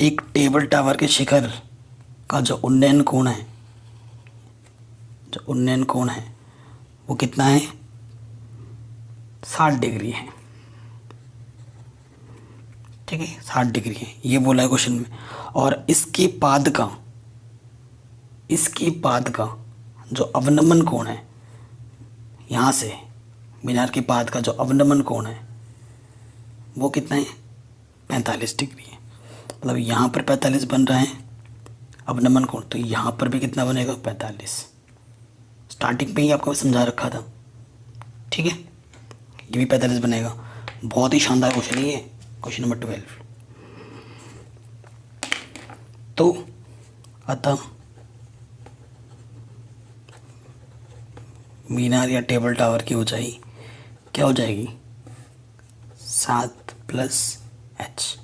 एक टेबल टावर के शिखर का जो उन्नयन कोण है वो कितना है 60 डिग्री है। ठीक है, 60 डिग्री है ये बोला है क्वेश्चन में। और इसके पाद का जो अवनमन कोण है, यहाँ से मीनार के पाद का जो अवनमन कोण है वो कितना है 45 डिग्री है। मतलब यहाँ पर 45 बन रहा है अवनमन कोण, तो यहाँ पर भी कितना बनेगा 45। स्टार्टिंग पे ही आपको समझा रखा था। ठीक है, ये भी 45 बनेगा। बहुत ही शानदार क्वेश्चन है ये, क्वेश्चन नंबर 12। तो अतः मीनार या टेबल टावर की ऊंचाई क्या हो जाएगी 7 + h,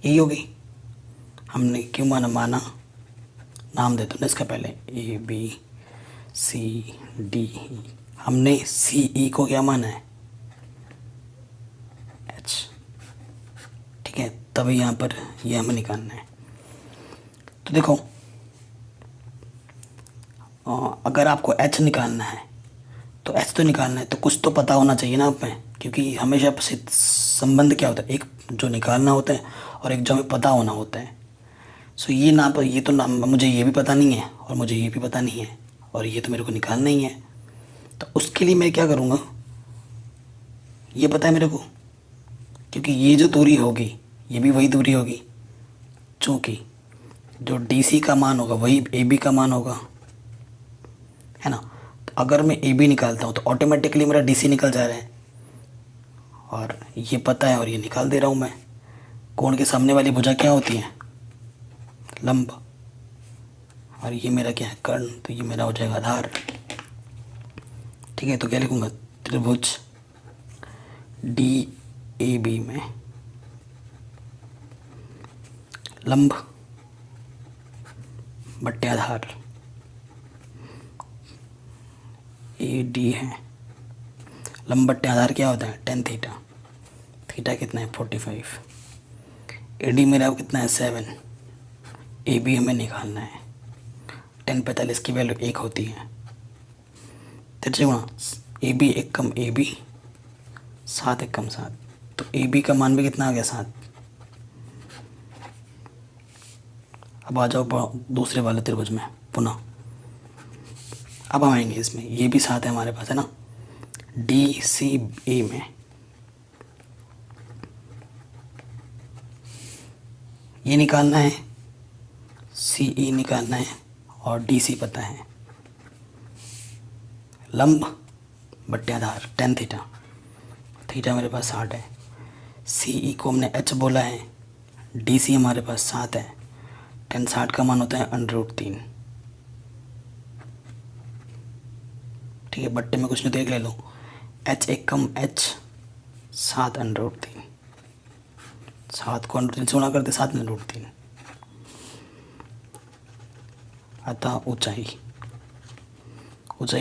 यही होगी। हमने क्यों माना नाम देते हैं इसका पहले ABCD, हमने CE को क्या माना है h। ठीक है, तभी यहाँ पर ये हमें निकालना है। तो देखो अगर आपको h निकालना है तो h एच तो निकालना है तो कुछ तो पता होना चाहिए ना हमें, क्योंकि हमेशा संबंध क्या होता है, एक जो निकालना होता है और एक जो हमें पता होना होता है। सो ये ना, पर ये तो ना, मुझे ये भी पता नहीं है और मुझे ये भी पता नहीं है और ये तो मेरे को निकालना ही है। तो उसके लिए मैं क्या करूँगा, ये पता है मेरे को, क्योंकि ये जो दूरी होगी ये भी वही दूरी होगी, चूँकि जो DC का मान होगा वही AB का मान होगा, है ना। तो अगर मैं AB निकालता हूँ तो ऑटोमेटिकली मेरा DC निकल जा रहा है, और ये पता है और ये निकाल दे रहा हूँ मैं। कोण के सामने वाली भुजा क्या होती है, लंब, और ये मेरा क्या है, कर्ण, तो ये मेरा हो जाएगा आधार। ठीक है, तो क्या लिखूँगा, त्रिभुज DAB में लंब बट्टे आधार AD है, लंब बट्टे आधार क्या होता है, tan थीटा, थीटा कितना है 45, AD मेरा कितना है 7, AB हमें निकालना है, tan 45 की वैल्यू 1 होती है, तिरछे गुणा AB 1 कम AB 7 1 कम 7, तो AB का मान भी कितना आ गया 7। अब आ जाओ दूसरे वाले त्रिभुज में पुनः, अब हम आएंगे इसमें, ये भी 7 है हमारे पास, है ना। DCA में ये निकालना है, CE निकालना है और DC पता है, लंब बट्टे आधार tan थीटा, थीटा मेरे पास 60 है, CE को हमने H बोला है, DC हमारे पास 7 है, tan 60 का मान होता है √3। ठीक है, बट्टे में कुछ नहीं, देख ले लो, H 1 कम H 7 √3, 7 को √3 से गुणा करते 7 √3। अतः ऊंचाई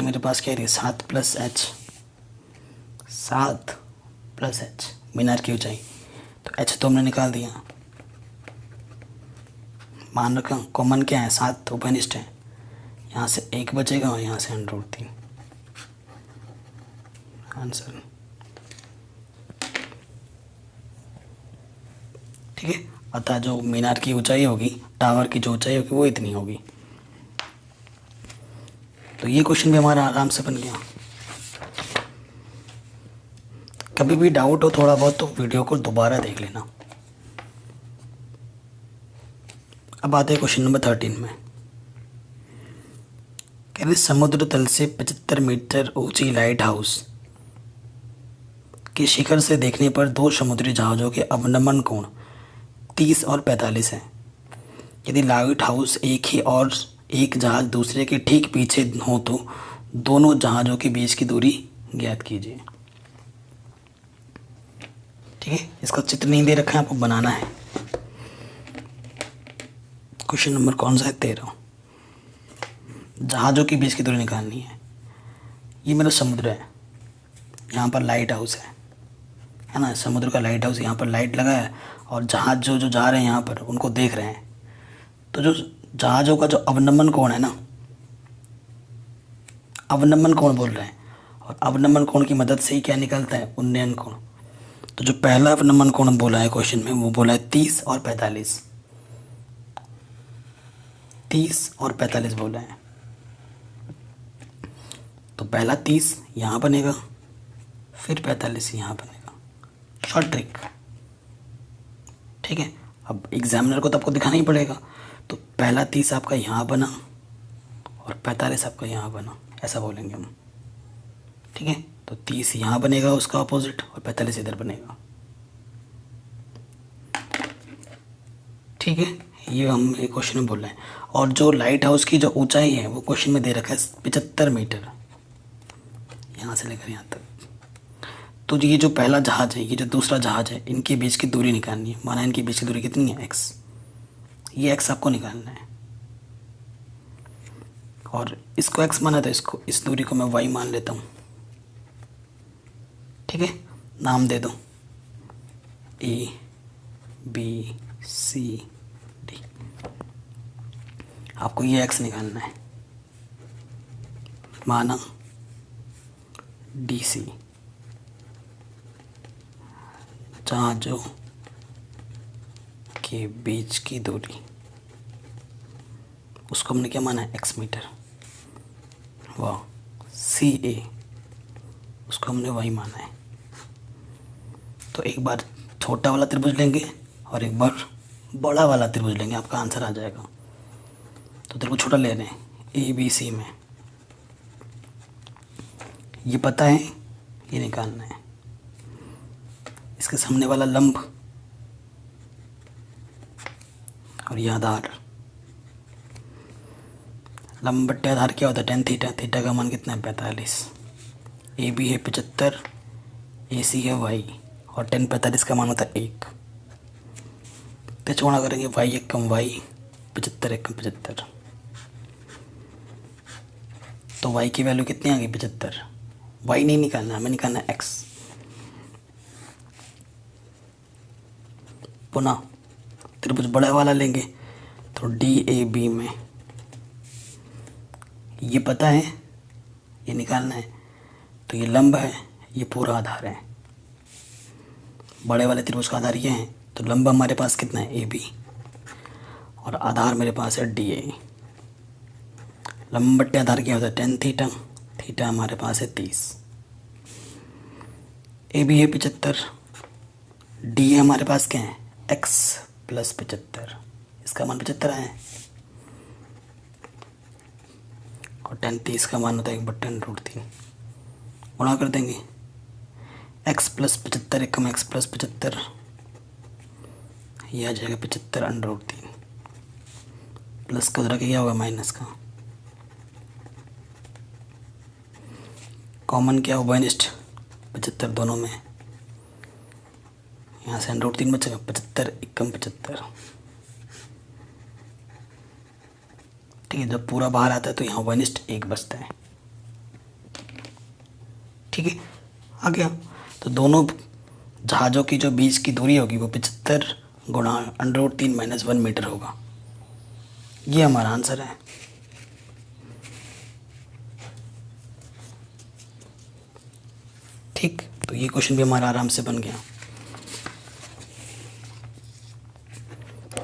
मेरे पास क्या है, 7 + H, 7 + H मीनार की ऊंचाई, तो H तो हमने निकाल दिया, मान रखा कॉमन क्या है, 7 उपनिष्ठ है, यहाँ से 1 बचेगा और यहाँ से √3 आंसर। ठीक है, अतः जो मीनार की ऊंचाई होगी, टावर की जो ऊंचाई होगी वो इतनी होगी। तो ये क्वेश्चन भी हमारा आराम से बन गया। कभी भी डाउट हो थोड़ा बहुत तो वीडियो को दोबारा देख लेना। अब आते हैं क्वेश्चन नंबर 13 में। कह रहे समुद्र तल से 75 मीटर ऊंची लाइट हाउस के शिखर से देखने पर 2 समुद्री जहाज़ों के अवनमन कोण 30 और 45 है। यदि लाइट हाउस एक ही और एक जहाज़ दूसरे के ठीक पीछे हो तो दोनों जहाज़ों के बीच की दूरी ज्ञात कीजिए। ठीक है, इसका चित्र नहीं दे रखा है, आपको बनाना है। क्वेश्चन नंबर कौन सा है, 13। जहाज़ों के बीच की दूरी निकालनी है। ये मेरा समुद्र है, यहाँ पर लाइट हाउस है ना, समुद्र का लाइट हाउस, यहाँ पर लाइट लगा है और जहाज़ जो जो जा रहे हैं यहाँ पर उनको देख रहे हैं। तो जो जहाज़ों का जो अवनमन कोण है ना, अवनमन कोण बोल रहे हैं, और अवनमन कोण की मदद से ही क्या निकलता है, उन्नयन कोण। तो जो पहला अवनमन कोण बोला है क्वेश्चन में वो बोला है 30 और 45, 30 और 45 बोला है। तो पहला 30 यहाँ बनेगा, फिर 45 यहाँ बनेगा, शॉर्ट ट्रिक। ठीक है, अब एग्जामिनर को तो आपको दिखाना ही पड़ेगा। तो पहला 30 आपका यहाँ बना और 45 आपका यहाँ बना, ऐसा बोलेंगे हम। ठीक है, तो 30 यहाँ बनेगा उसका अपोजिट और 45 इधर बनेगा। ठीक है, ये हम एक क्वेश्चन में बोल रहे हैं। और जो लाइट हाउस की जो ऊंचाई है वो क्वेश्चन में दे रखा है 75 मीटर, यहाँ से लेकर यहाँ तक। तो ये जो पहला जहाज़ है, ये जो दूसरा जहाज़ है, इनके बीच की दूरी निकालनी है। माना इनके बीच की दूरी कितनी है, x। ये x आपको निकालना है और इसको x माना तो इसको, इस दूरी को मैं y मान लेता हूँ। ठीक है, नाम दे दो A B C D। आपको ये x निकालना है। माना DC, जहाजों के बीच की दूरी, उसको हमने क्या माना है, x मीटर। वाह। CA, उसको हमने y माना है। तो एक बार छोटा वाला त्रिभुज लेंगे और एक बार बड़ा वाला त्रिभुज लेंगे, आपका आंसर आ जाएगा। तो त्रिभुज छोटा ले रहे हैं ABC में, ये पता है, ये निकालना है। इसके सामने वाला लंब और ये आधार, लंब बट्टे आधार क्या होता है, tan थीटा। थीटा का मान कितना है, 45। AB है 75, AC है y, और tan 45 का मान होता है 1। तो चौड़ा करेंगे, y एक कम y, 75 एक कम 75। तो y की वैल्यू कितनी आ गई, 75। y नहीं निकालना, हमें निकालना है x। पुनः त्रिभुज बड़ा वाला लेंगे, तो DAB में ये पता है, ये निकालना है। तो ये लंब है, ये पूरा आधार है। बड़े वाले त्रिभुज का आधार ये है, तो लंब हमारे पास कितना है, AB, और आधार मेरे पास है DA। लंब बट्टे आधार क्या होता है, tan थीटा। थीटा हमारे पास है 30। AB है 75, DA हमारे पास क्या है, x प्लस 75, इसका मान 75 है, और tan 30 का मान होता है 1/√3। गुणा कर देंगे, x प्लस 75 एक कम x प्लस 75, यह आ जाएगा 75/√3। प्लस का उधर क्या होगा, माइनस का। कॉमन क्या होगा, निष्ठ 75 दोनों में, यहाँ से √3 बचेगा, 75 एक कम 75। ठीक है, जब पूरा बाहर आता है तो यहाँ वनिष्ठ 1 बचता है। ठीक है, आ गया। तो दोनों जहाज़ों की जो बीच की दूरी होगी वो 75 गुणा √3 - 1 मीटर होगा। ये हमारा आंसर है। ठीक, तो ये क्वेश्चन भी हमारा आराम से बन गया।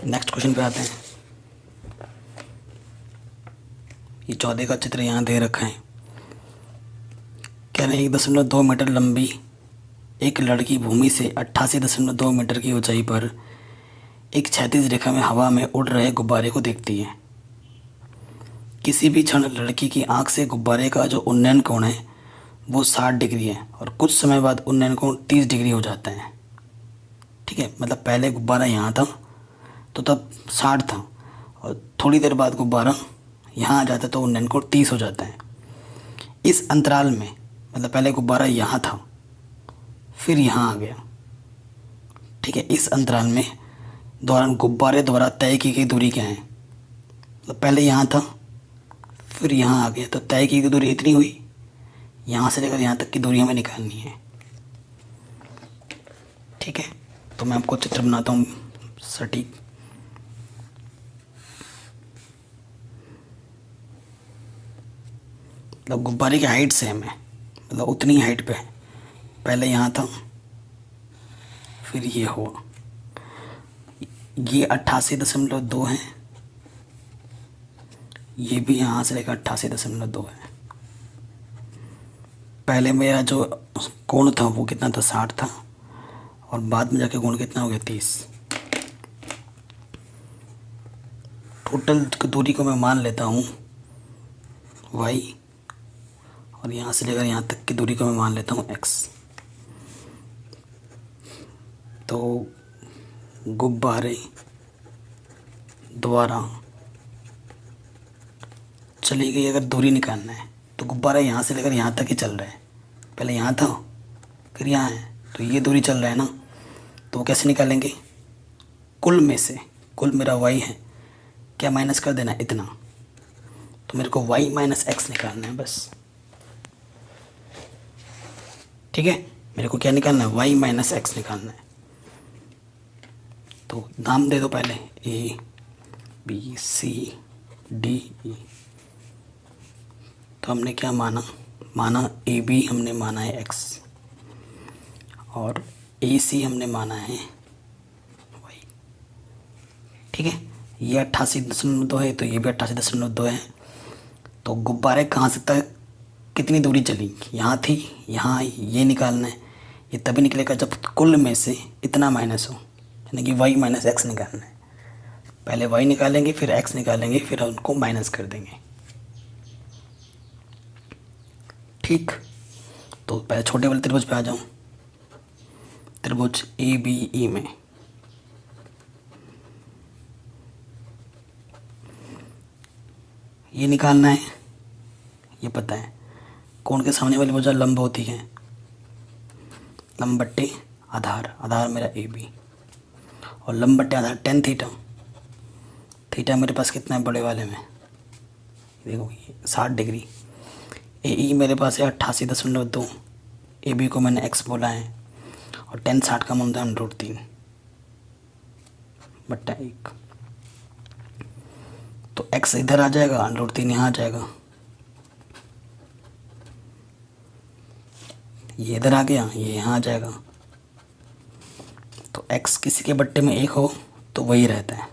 नेक्स्ट क्वेश्चन पे आते हैं। ये 14 का चित्र यहाँ दे रखा है। कह रहे हैं 1.2 मीटर लंबी एक लड़की भूमि से 88.2 मीटर की ऊंचाई पर एक क्षैतिज रेखा में हवा में उड़ रहे गुब्बारे को देखती है। किसी भी क्षण लड़की की आंख से गुब्बारे का जो उन्नयन कोण है वो 60 डिग्री है और कुछ समय बाद उन्नयन कोण 30 डिग्री हो जाता है। ठीक है, मतलब पहले गुब्बारा यहाँ था तो तब 60 था, और थोड़ी देर बाद गुब्बारा यहाँ आ जाता तो उन्नयन कोण 30 हो जाता है। इस अंतराल में, मतलब पहले गुब्बारा यहाँ था फिर यहाँ आ गया। ठीक है, इस अंतराल में दौरान गुब्बारे द्वारा तय की गई दूरी क्या है, मतलब पहले यहाँ था फिर यहाँ आ गया, तो तय की गई दूरी इतनी हुई। यहाँ से लेकर यहाँ तक की दूरी हमें निकालनी है। ठीक है, तो मैं आपको चित्र बनाता हूँ सटीक। मतलब गुब्बारे की हाइट सेम है, मतलब उतनी हाइट पे है। पहले यहाँ था फिर ये हुआ। ये 88.2 है, ये भी यहाँ से लेकर 88.2 है। पहले मेरा जो कोण था वो कितना था, 60 था, और बाद में जाके कोण कितना हो गया, 30। टोटल दूरी को मैं मान लेता हूँ y, और यहाँ से लेकर यहाँ तक की दूरी को मैं मान लेता हूँ x। तो गुब्बारे द्वारा चली गई अगर दूरी निकालना है तो गुब्बारा यहाँ से लेकर यहाँ तक ही चल रहा है। पहले यहाँ था फिर यहाँ है, तो ये दूरी चल रहा है ना, तो वो कैसे निकालेंगे, कुल में से। कुल मेरा y है, क्या माइनस कर देना, इतना। तो मेरे को y - x निकालना है बस। ठीक है, मेरे को क्या निकालना है, y - x निकालना है। तो नाम दे दो पहले, A B C D E। तो हमने क्या माना, माना ए बी हमने माना है एक्स और ए सी हमने माना है वाई। ठीक है, ये 88.2 है तो ये भी 88.2 है। तो गुब्बारे कहाँ से तक कितनी दूरी चली, यहाँ थी, यहाँ ये निकालना है। ये तभी निकलेगा जब कुल में से इतना माइनस हो, यानी कि वाई माइनस एक्स निकालना है। पहले वाई निकालेंगे फिर एक्स निकालेंगे फिर उनको माइनस कर देंगे। ठीक, तो पहले छोटे वाले त्रिभुज पे आ जाऊँ। त्रिभुज ए बी ई में ये निकालना है, ये पता है। कोण के सामने वाली भुजा लंब होती है, लंब बट्टे आधार, आधार मेरा ए बी और लंब बट्टे आधार टेन थीटा। थीटा मेरे पास कितना है बड़े वाले में, देखो ये 60 डिग्री। ए ई मेरे पास है 88.2, ए बी को मैंने एक्स बोला है और 10 60 का मान है √3 बट्टा 1। तो एक्स इधर आ जाएगा, √3 यहाँ आ जाएगा, ये इधर आ गया, ये यहाँ आ जाएगा। तो एक्स किसी के बट्टे में 1 हो तो वही रहता है।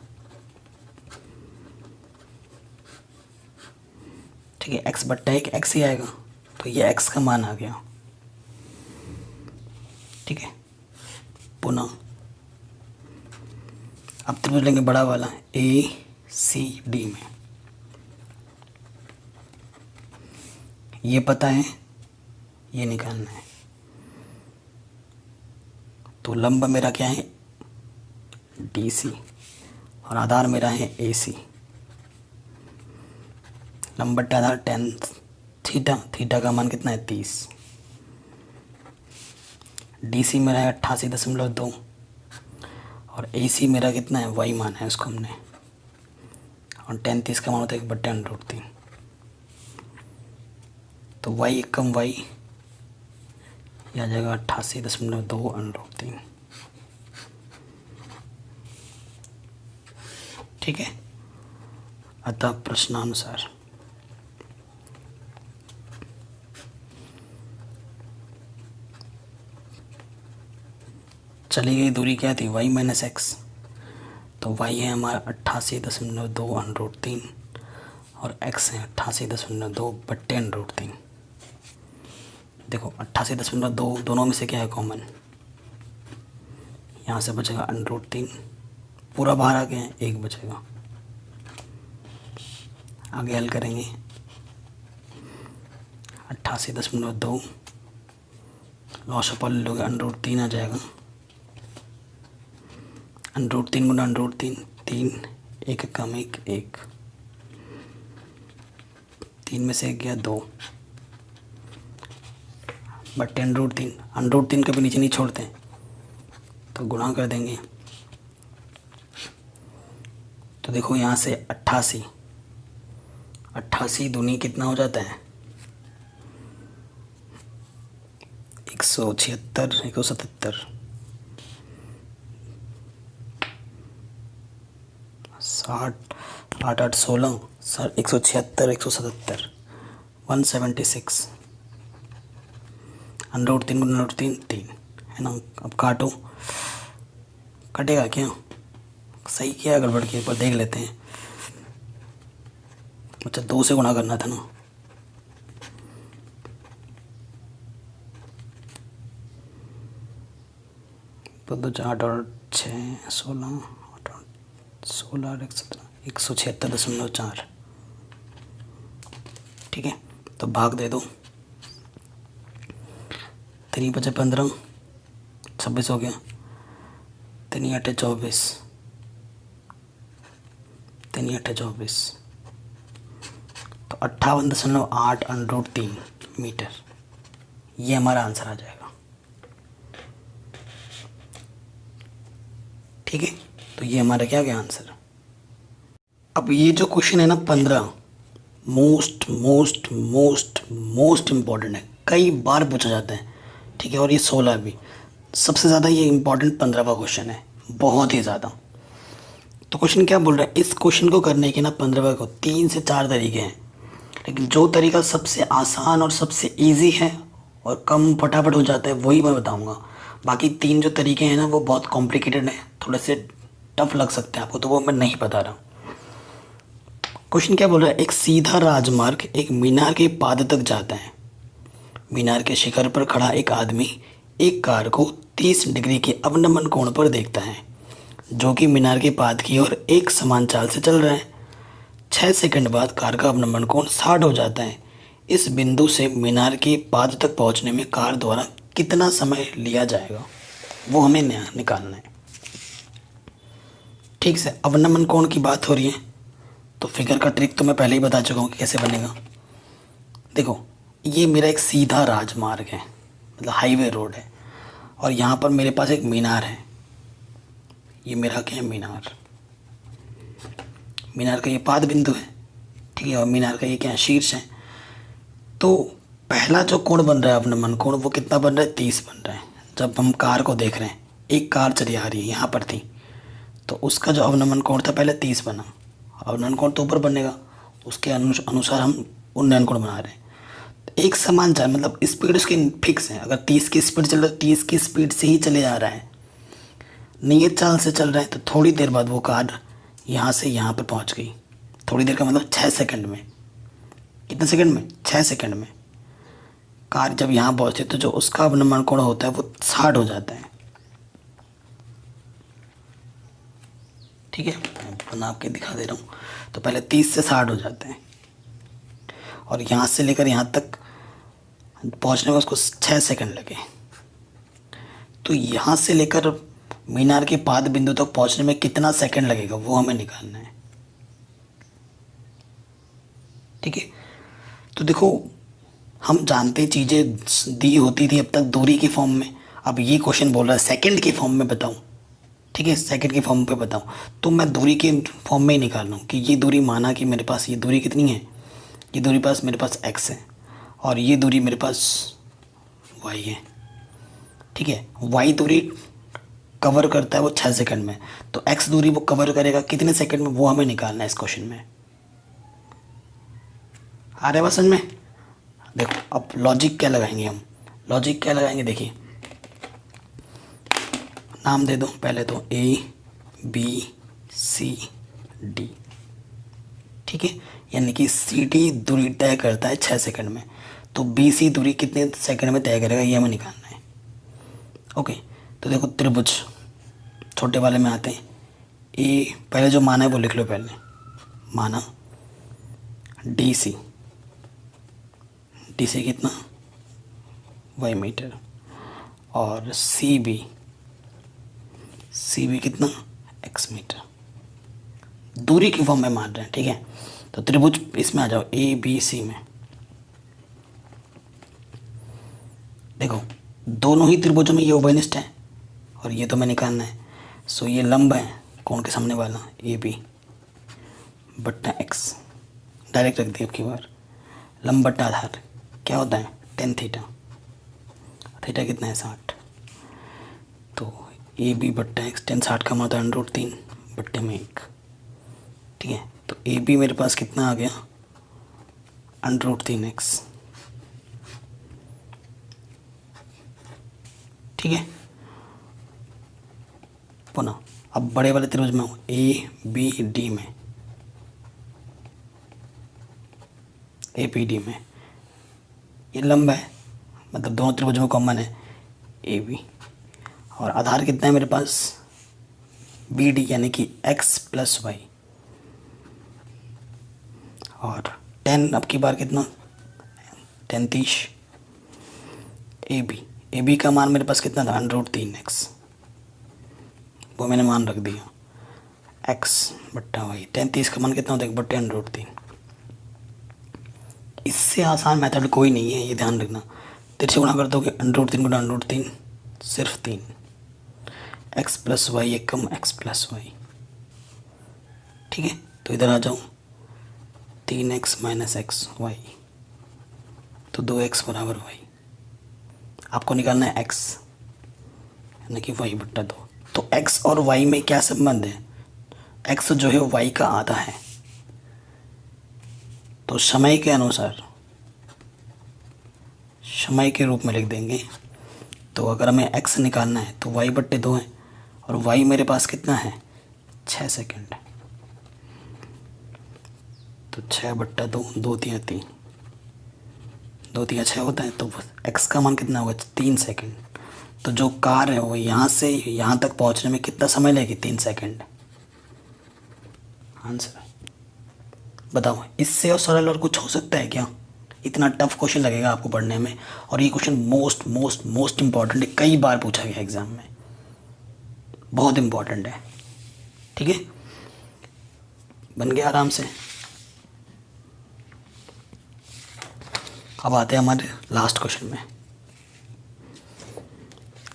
ठीक है, एक्स बट्टा 1 एक्स ही आएगा, तो ये एक्स का मान आ गया। ठीक है, पुनः अब त्रिभुज लेंगे बड़ा वाला ए सी डी में। ये पता है, ये निकालना है। तो लंब मेरा क्या है डी सी और आधार मेरा है ए सी। लंब बट्टा आधार 10 थीटा, थीटा का मान कितना है 30। डी सी मेरा है 88.2 और ए सी मेरा कितना है वाई मान है उसको हमने, और 10 30 का मान होता है 1/√3। तो वाई कम वाई यह आ जाएगा 88.2/√3। ठीक है, अतः प्रश्नानुसार चली गई दूरी क्या थी वाई माइनस एक्स। तो वाई है हमारा 88.2/√3 और एक्स है 88.2/√3। देखो 88.2 दोनों में से क्या है कॉमन, यहाँ से बचेगा √3, पूरा बाहर आ गया है, 1 बचेगा। आगे हल करेंगे 88.2 लॉस ऑफ लोगे √3 आ जाएगा। √3 गुना √3 3, 1 कम 1 1, 3 में से 1 गया 2 बट √3 कभी नीचे नहीं छोड़ते तो गुणा कर देंगे। तो देखो यहाँ से 88 दूनी कितना हो जाता है 176 177, 60 8 8 16 176 177 176। √3 गुना √3 3 है ना। अब काटो, कटेगा क्या, सही किया गड़बड़ किया पर देख लेते हैं। अच्छा 2 से गुणा करना था ना, तो 2 4 और 6 16 16 और 176.4। ठीक है, तो भाग दे दो, 3 बचे 15, 26 हो गया, 3 8 24, 3 8 24, तो 58.8/√3 मीटर, ये हमारा आंसर आ जाएगा। ठीक है, तो ये हमारा क्या गया आंसर। अब ये जो क्वेश्चन है ना 15 most most most most important है, कई बार पूछा जाता है। ठीक है, और ये 16 भी, सबसे ज़्यादा ये इम्पॉर्टेंट 15वां क्वेश्चन है, बहुत ही ज़्यादा। तो क्वेश्चन क्या बोल रहा है, इस क्वेश्चन को करने के ना 15वां को 3 से 4 तरीके हैं, लेकिन जो तरीका सबसे आसान और सबसे इजी है और कम फटाफट हो जाता है वही मैं बताऊंगा। बाकी तीन जो तरीके हैं ना वो बहुत कॉम्प्लिकेटेड हैं, थोड़े से टफ लग सकते हैं आपको, तो वो मैं नहीं बता रहा। क्वेश्चन क्या बोल रहा है, एक सीधा राजमार्ग एक मीनार के पाद तक जाता है। मीनार के शिखर पर खड़ा एक आदमी एक कार को 30 डिग्री के अवनमन कोण पर देखता है, जो कि मीनार के पाद की ओर एक समान चाल से चल रहा है। 6 सेकंड बाद कार का अवनमन कोण 60 हो जाता है। इस बिंदु से मीनार के पाद तक पहुंचने में कार द्वारा कितना समय लिया जाएगा, वो हमें निकालना है। ठीक से, अवनमन कोण की बात हो रही है तो फिगर का ट्रिक तो मैं पहले ही बता चुका हूँ कि कैसे बनेगा। देखो, ये मेरा एक सीधा राजमार्ग है, मतलब हाईवे रोड है, और यहाँ पर मेरे पास एक मीनार है। ये मेरा क्या है, मीनार। मीनार का ये पाद बिंदु है, ठीक है, और मीनार का ये क्या है, शीर्ष है। तो पहला जो कोण बन रहा है अवनमन कोण, वो कितना बन रहा है, 30 बन रहा है। जब हम कार को देख रहे हैं, एक कार चली आ रही है, यहाँ पर थी, तो उसका जो अवनमन कोण था पहले 30 बना। अवनमन कोण तो ऊपर बनेगा, उसके अनुसार हम उन्नयन कोण बना रहे हैं। तो एक समान चाल, मतलब स्पीड उसकी फिक्स है। अगर 30 की स्पीड चल रहा है, 30 की स्पीड से ही चले जा रहा है, नियत चाल से चल रहा है, तो थोड़ी देर बाद वो कार यहाँ से यहाँ पर पहुँच गई। थोड़ी देर का मतलब 6 सेकंड में। कितने सेकंड में, 6 सेकंड में कार जब यहाँ पहुँचती है तो जो उसका अवनमन कोण होता है वो 60 हो जाता है। ठीक है, मैं बना के दिखा दे रहा हूँ। तो पहले 30 से 60 हो जाते हैं, और यहाँ से लेकर यहाँ तक पहुँचने में उसको 6 सेकंड लगे। तो यहाँ से लेकर मीनार के पाद बिंदु तक पहुँचने में कितना सेकंड लगेगा वो हमें निकालना है। ठीक है, तो देखो, हम जानते चीज़ें दी होती थी अब तक दूरी के फॉर्म में, अब ये क्वेश्चन बोल रहा है सेकंड के फॉर्म में बताऊँ। ठीक है, सेकंड के फॉर्म पे बताऊँ तो मैं दूरी के फॉर्म में ही निकाल रहा हूँ कि ये दूरी, माना कि मेरे पास ये दूरी कितनी है, ये दूरी पास मेरे पास x है, और ये दूरी मेरे पास y है। ठीक है, y दूरी कवर करता है वो 6 सेकंड में, तो x दूरी वो कवर करेगा कितने सेकंड में, वो हमें निकालना है इस क्वेश्चन में। आ रहा है बात समझ में। देखो, अब लॉजिक क्या लगाएंगे हम, लॉजिक क्या लगाएंगे, देखिए नाम दे दो पहले तो A B C D। ठीक है, यानी कि CD दूरी तय करता है 6 सेकंड में, तो BC दूरी कितने सेकंड में तय करेगा ये हमें निकालना है। ओके, तो देखो त्रिभुज छोटे वाले में आते हैं। ए पहले जो माना है वो लिख लो, पहले माना DC कितना, y मीटर, और CB कितना, x मीटर। दूरी की फॉर्म में मान रहे हैं। ठीक है, तो त्रिभुज इसमें आ जाओ ABC में। देखो, दोनों ही त्रिभुजों में ये उभयनिष्ठ है और ये तो मैं निकालना है। सो ये लंब है कोण के सामने वाला AB बट्टा x, डायरेक्ट रख दिया अब की बार। लंब बट्टा आधार क्या होता है, tan थीटा। थीटा कितना है, 60। तो AB बट्टा x, tan 60 का मतलब √3 बट्टे में 1। ठीक है, तो AB मेरे पास कितना आ गया, √3x। ठीक है, पुनः अब बड़े वाले त्रिभुज में हूँ ABD में, ABD में ये लंब है, मतलब दोनों त्रिभुजों में कॉमन है AB, और आधार कितना है मेरे पास, BD यानी कि x प्लस वाई, और 10 अब की बार कितना, 33। AB का मान मेरे पास कितना था, √3x, वो मैंने मान रख दिया, x बट्टा वाई। 33 का मान कितना होता है, बट्टे √3। इससे आसान मेथड कोई नहीं है, ये ध्यान रखना। तिरछे गुणा कर दोगे, √3 गुणा √3 सिर्फ 3, x प्लस वाई एकम x प्लस वाई। ठीक है, तो इधर आ जाऊँ, 3x माइनस एक्स वाई, तो 2x बराबर वाई। आपको निकालना है x, यानी कि y बट्टा 2। तो x और y में क्या संबंध है, x जो है y का आधा है, तो समय के अनुसार समय के रूप में लिख देंगे। तो अगर हमें x निकालना है तो y/2 है, और y मेरे पास कितना है 6 सेकेंड। तो 6/2, 2 3 3, 2 3 6 होता है, तो x का मान कितना होगा 3 सेकेंड। तो जो कार है वो यहाँ से यहाँ तक पहुँचने में कितना समय लेगी 3 सेकेंड। आंसर बताओ, इससे और सरल और कुछ हो सकता है क्या? इतना टफ क्वेश्चन लगेगा आपको पढ़ने में, और ये question most most most important है, कई बार पूछा गया एग्जाम में, बहुत इम्पॉर्टेंट है। ठीक है, बन गया आराम से। अब आते हैं हमारे लास्ट क्वेश्चन में।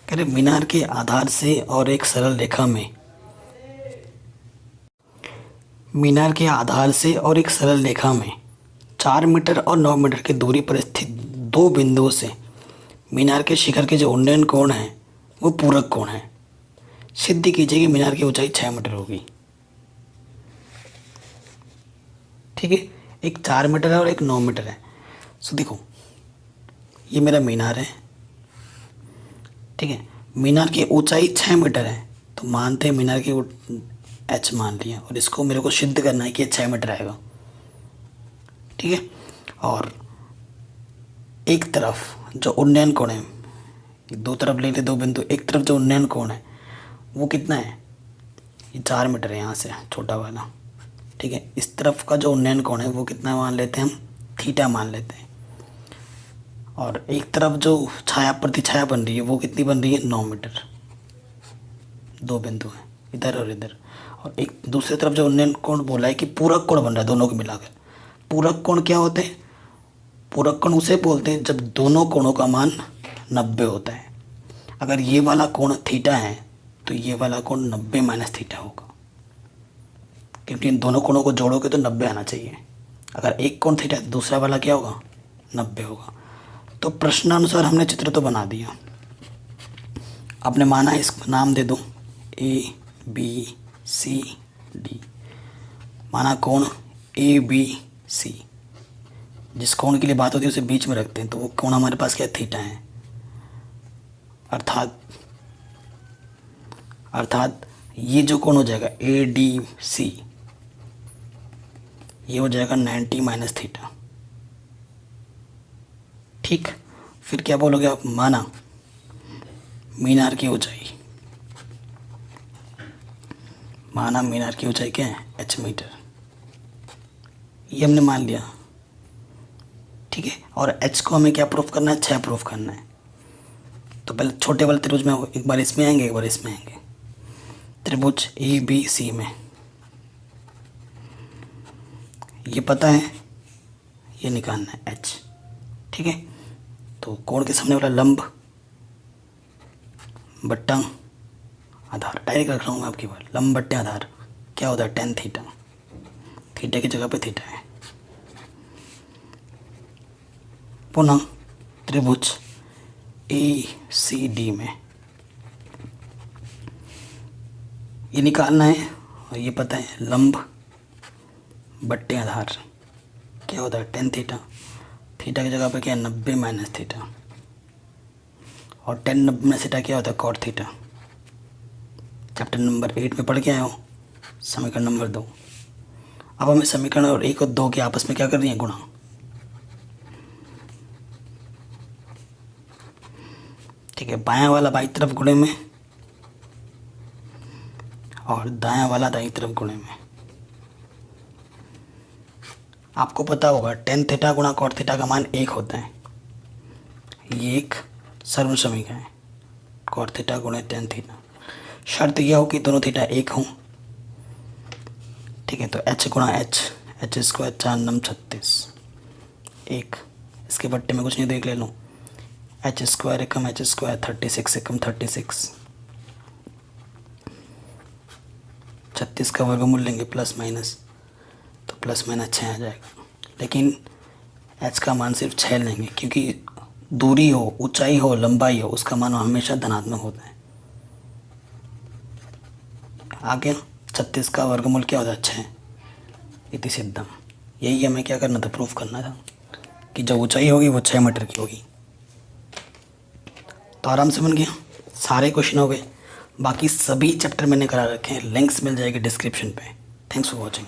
कह रहे मीनार के आधार से और एक सरल रेखा में, मीनार के आधार से और एक सरल रेखा में 4 मीटर और 9 मीटर की दूरी पर स्थित दो बिंदुओं से मीनार के शिखर के जो उन्नयन कोण है वो पूरक कोण है। सिद्ध कीजिए कि मीनार की ऊंचाई 6 मीटर होगी। ठीक है, एक 4 मीटर है और एक 9 मीटर है। सो देखो, ये मेरा मीनार है। ठीक है, मीनार की ऊंचाई 6 मीटर है, तो मानते हैं मीनार की h मान लिया, और इसको मेरे को सिद्ध करना है कि 6 मीटर आएगा। ठीक है, और एक तरफ जो उन्नयन कोण है, दो तरफ ले ले दो बिंदु, एक तरफ जो उन्नयन कोण है वो कितना है, ये 4 मीटर है यहाँ से छोटा वाला। ठीक है, इस तरफ का जो उन्नयन कोण है वो कितना मान लेते हैं हम, थीटा मान लेते हैं। और एक तरफ जो छाया प्रतिछाया बन रही है वो कितनी बन रही है, 9 मीटर। दो बिंदु हैं इधर और इधर। और एक दूसरी तरफ जो उन्नयन कोण बोला है कि पूरक कोण बन रहा है दोनों को मिलाकर। पूरक कोण क्या होते हैं, पूरक कोण उसे बोलते हैं जब दोनों कोणों का मान 90 होता है। अगर ये वाला कोण थीटा है तो ये वाला कोण 90 माइनस थीटा होगा, क्योंकि इन दोनों कोणों को जोड़ोगे तो 90 आना चाहिए। अगर एक कोण थीटा है तो दूसरा वाला क्या होगा, 90 होगा। तो प्रश्नानुसार हमने चित्र तो बना दिया। आपने माना इसको नाम दे दो ABCD, माना कोण ABC। जिस कोण के लिए बात होती है उसे बीच में रखते हैं, तो वो कोण हमारे पास क्या थीटा है। अर्थात ये जो कोण हो जाएगा ADC, ये हो जाएगा 90 माइनस थीटा। ठीक, फिर क्या बोलोगे आप, माना मीनार की ऊंचाई, माना मीनार की ऊंचाई क्या है, h मीटर। ये हमने मान लिया। ठीक है, और h को हमें क्या प्रूफ करना है, 6 प्रूफ करना है। तो पहले छोटे वाले त्रिभुज में एक बार इसमें आएंगे, एक बार इसमें आएंगे। त्रिभुज ABC में ये पता है, ये निकालना है h। ठीक है, तो कोण के सामने वाला लंब बट्टा आधार, डायरेक्ट रख रहा हूँ मैं आपकी बात, लंब बट्टे आधार क्या होता है, tan थीटा। थीटा की जगह पे थीटा है। पुनः त्रिभुज ACD में ये निकालना है, और ये पता है लंब बट्टे आधार क्या होता है, tan थीटा। थीटा की जगह पे क्या है, 90 माइनस थीटा, और tan 90 माइनस थीटा क्या होता है, cot थीटा। चैप्टर नंबर 8 में पढ़ के आए हो, समीकरण नंबर 2। अब हमें समीकरण और 1 और 2 के आपस में क्या कर रही है, गुणा। ठीक है, बायां वाला बाईं तरफ गुणे में और दायां वाला दाईं तरफ गुणे में। आपको पता होगा tan थीटा गुणा cot थीटा का मान 1 होता है। ये एक सर्व समीकरण है, cot थीटा गुणे tan थीटा। शर्त यह हो कि दोनों थीटा 1 हों। ठीक है, तो h गुणा h स्क्वायर 4 9 36 1, इसके बट्टे में कुछ नहीं, देख ले लो। h स्क्वायर एकम h स्क्वायर 36 एकम 36, 36 का वर्गमूल लेंगे प्लस माइनस, तो प्लस माइनस 6 आ जाएगा। लेकिन h का मान सिर्फ 6 लेंगे, क्योंकि दूरी हो, ऊंचाई हो, लंबाई हो, उसका मान हमेशा धनात्मक होता है। आगे 36 का वर्गमूल क्या होता है, 6 इति सिद्धम। यही हमें क्या करना था, प्रूफ करना था कि जो ऊंचाई होगी वो 6 मीटर की होगी। तो आराम से बन गया, सारे क्वेश्चन हो गए। बाकी सभी चैप्टर मैंने करा रखे हैं, लिंक्स मिल जाएगी डिस्क्रिप्शन पे। Thanks for watching.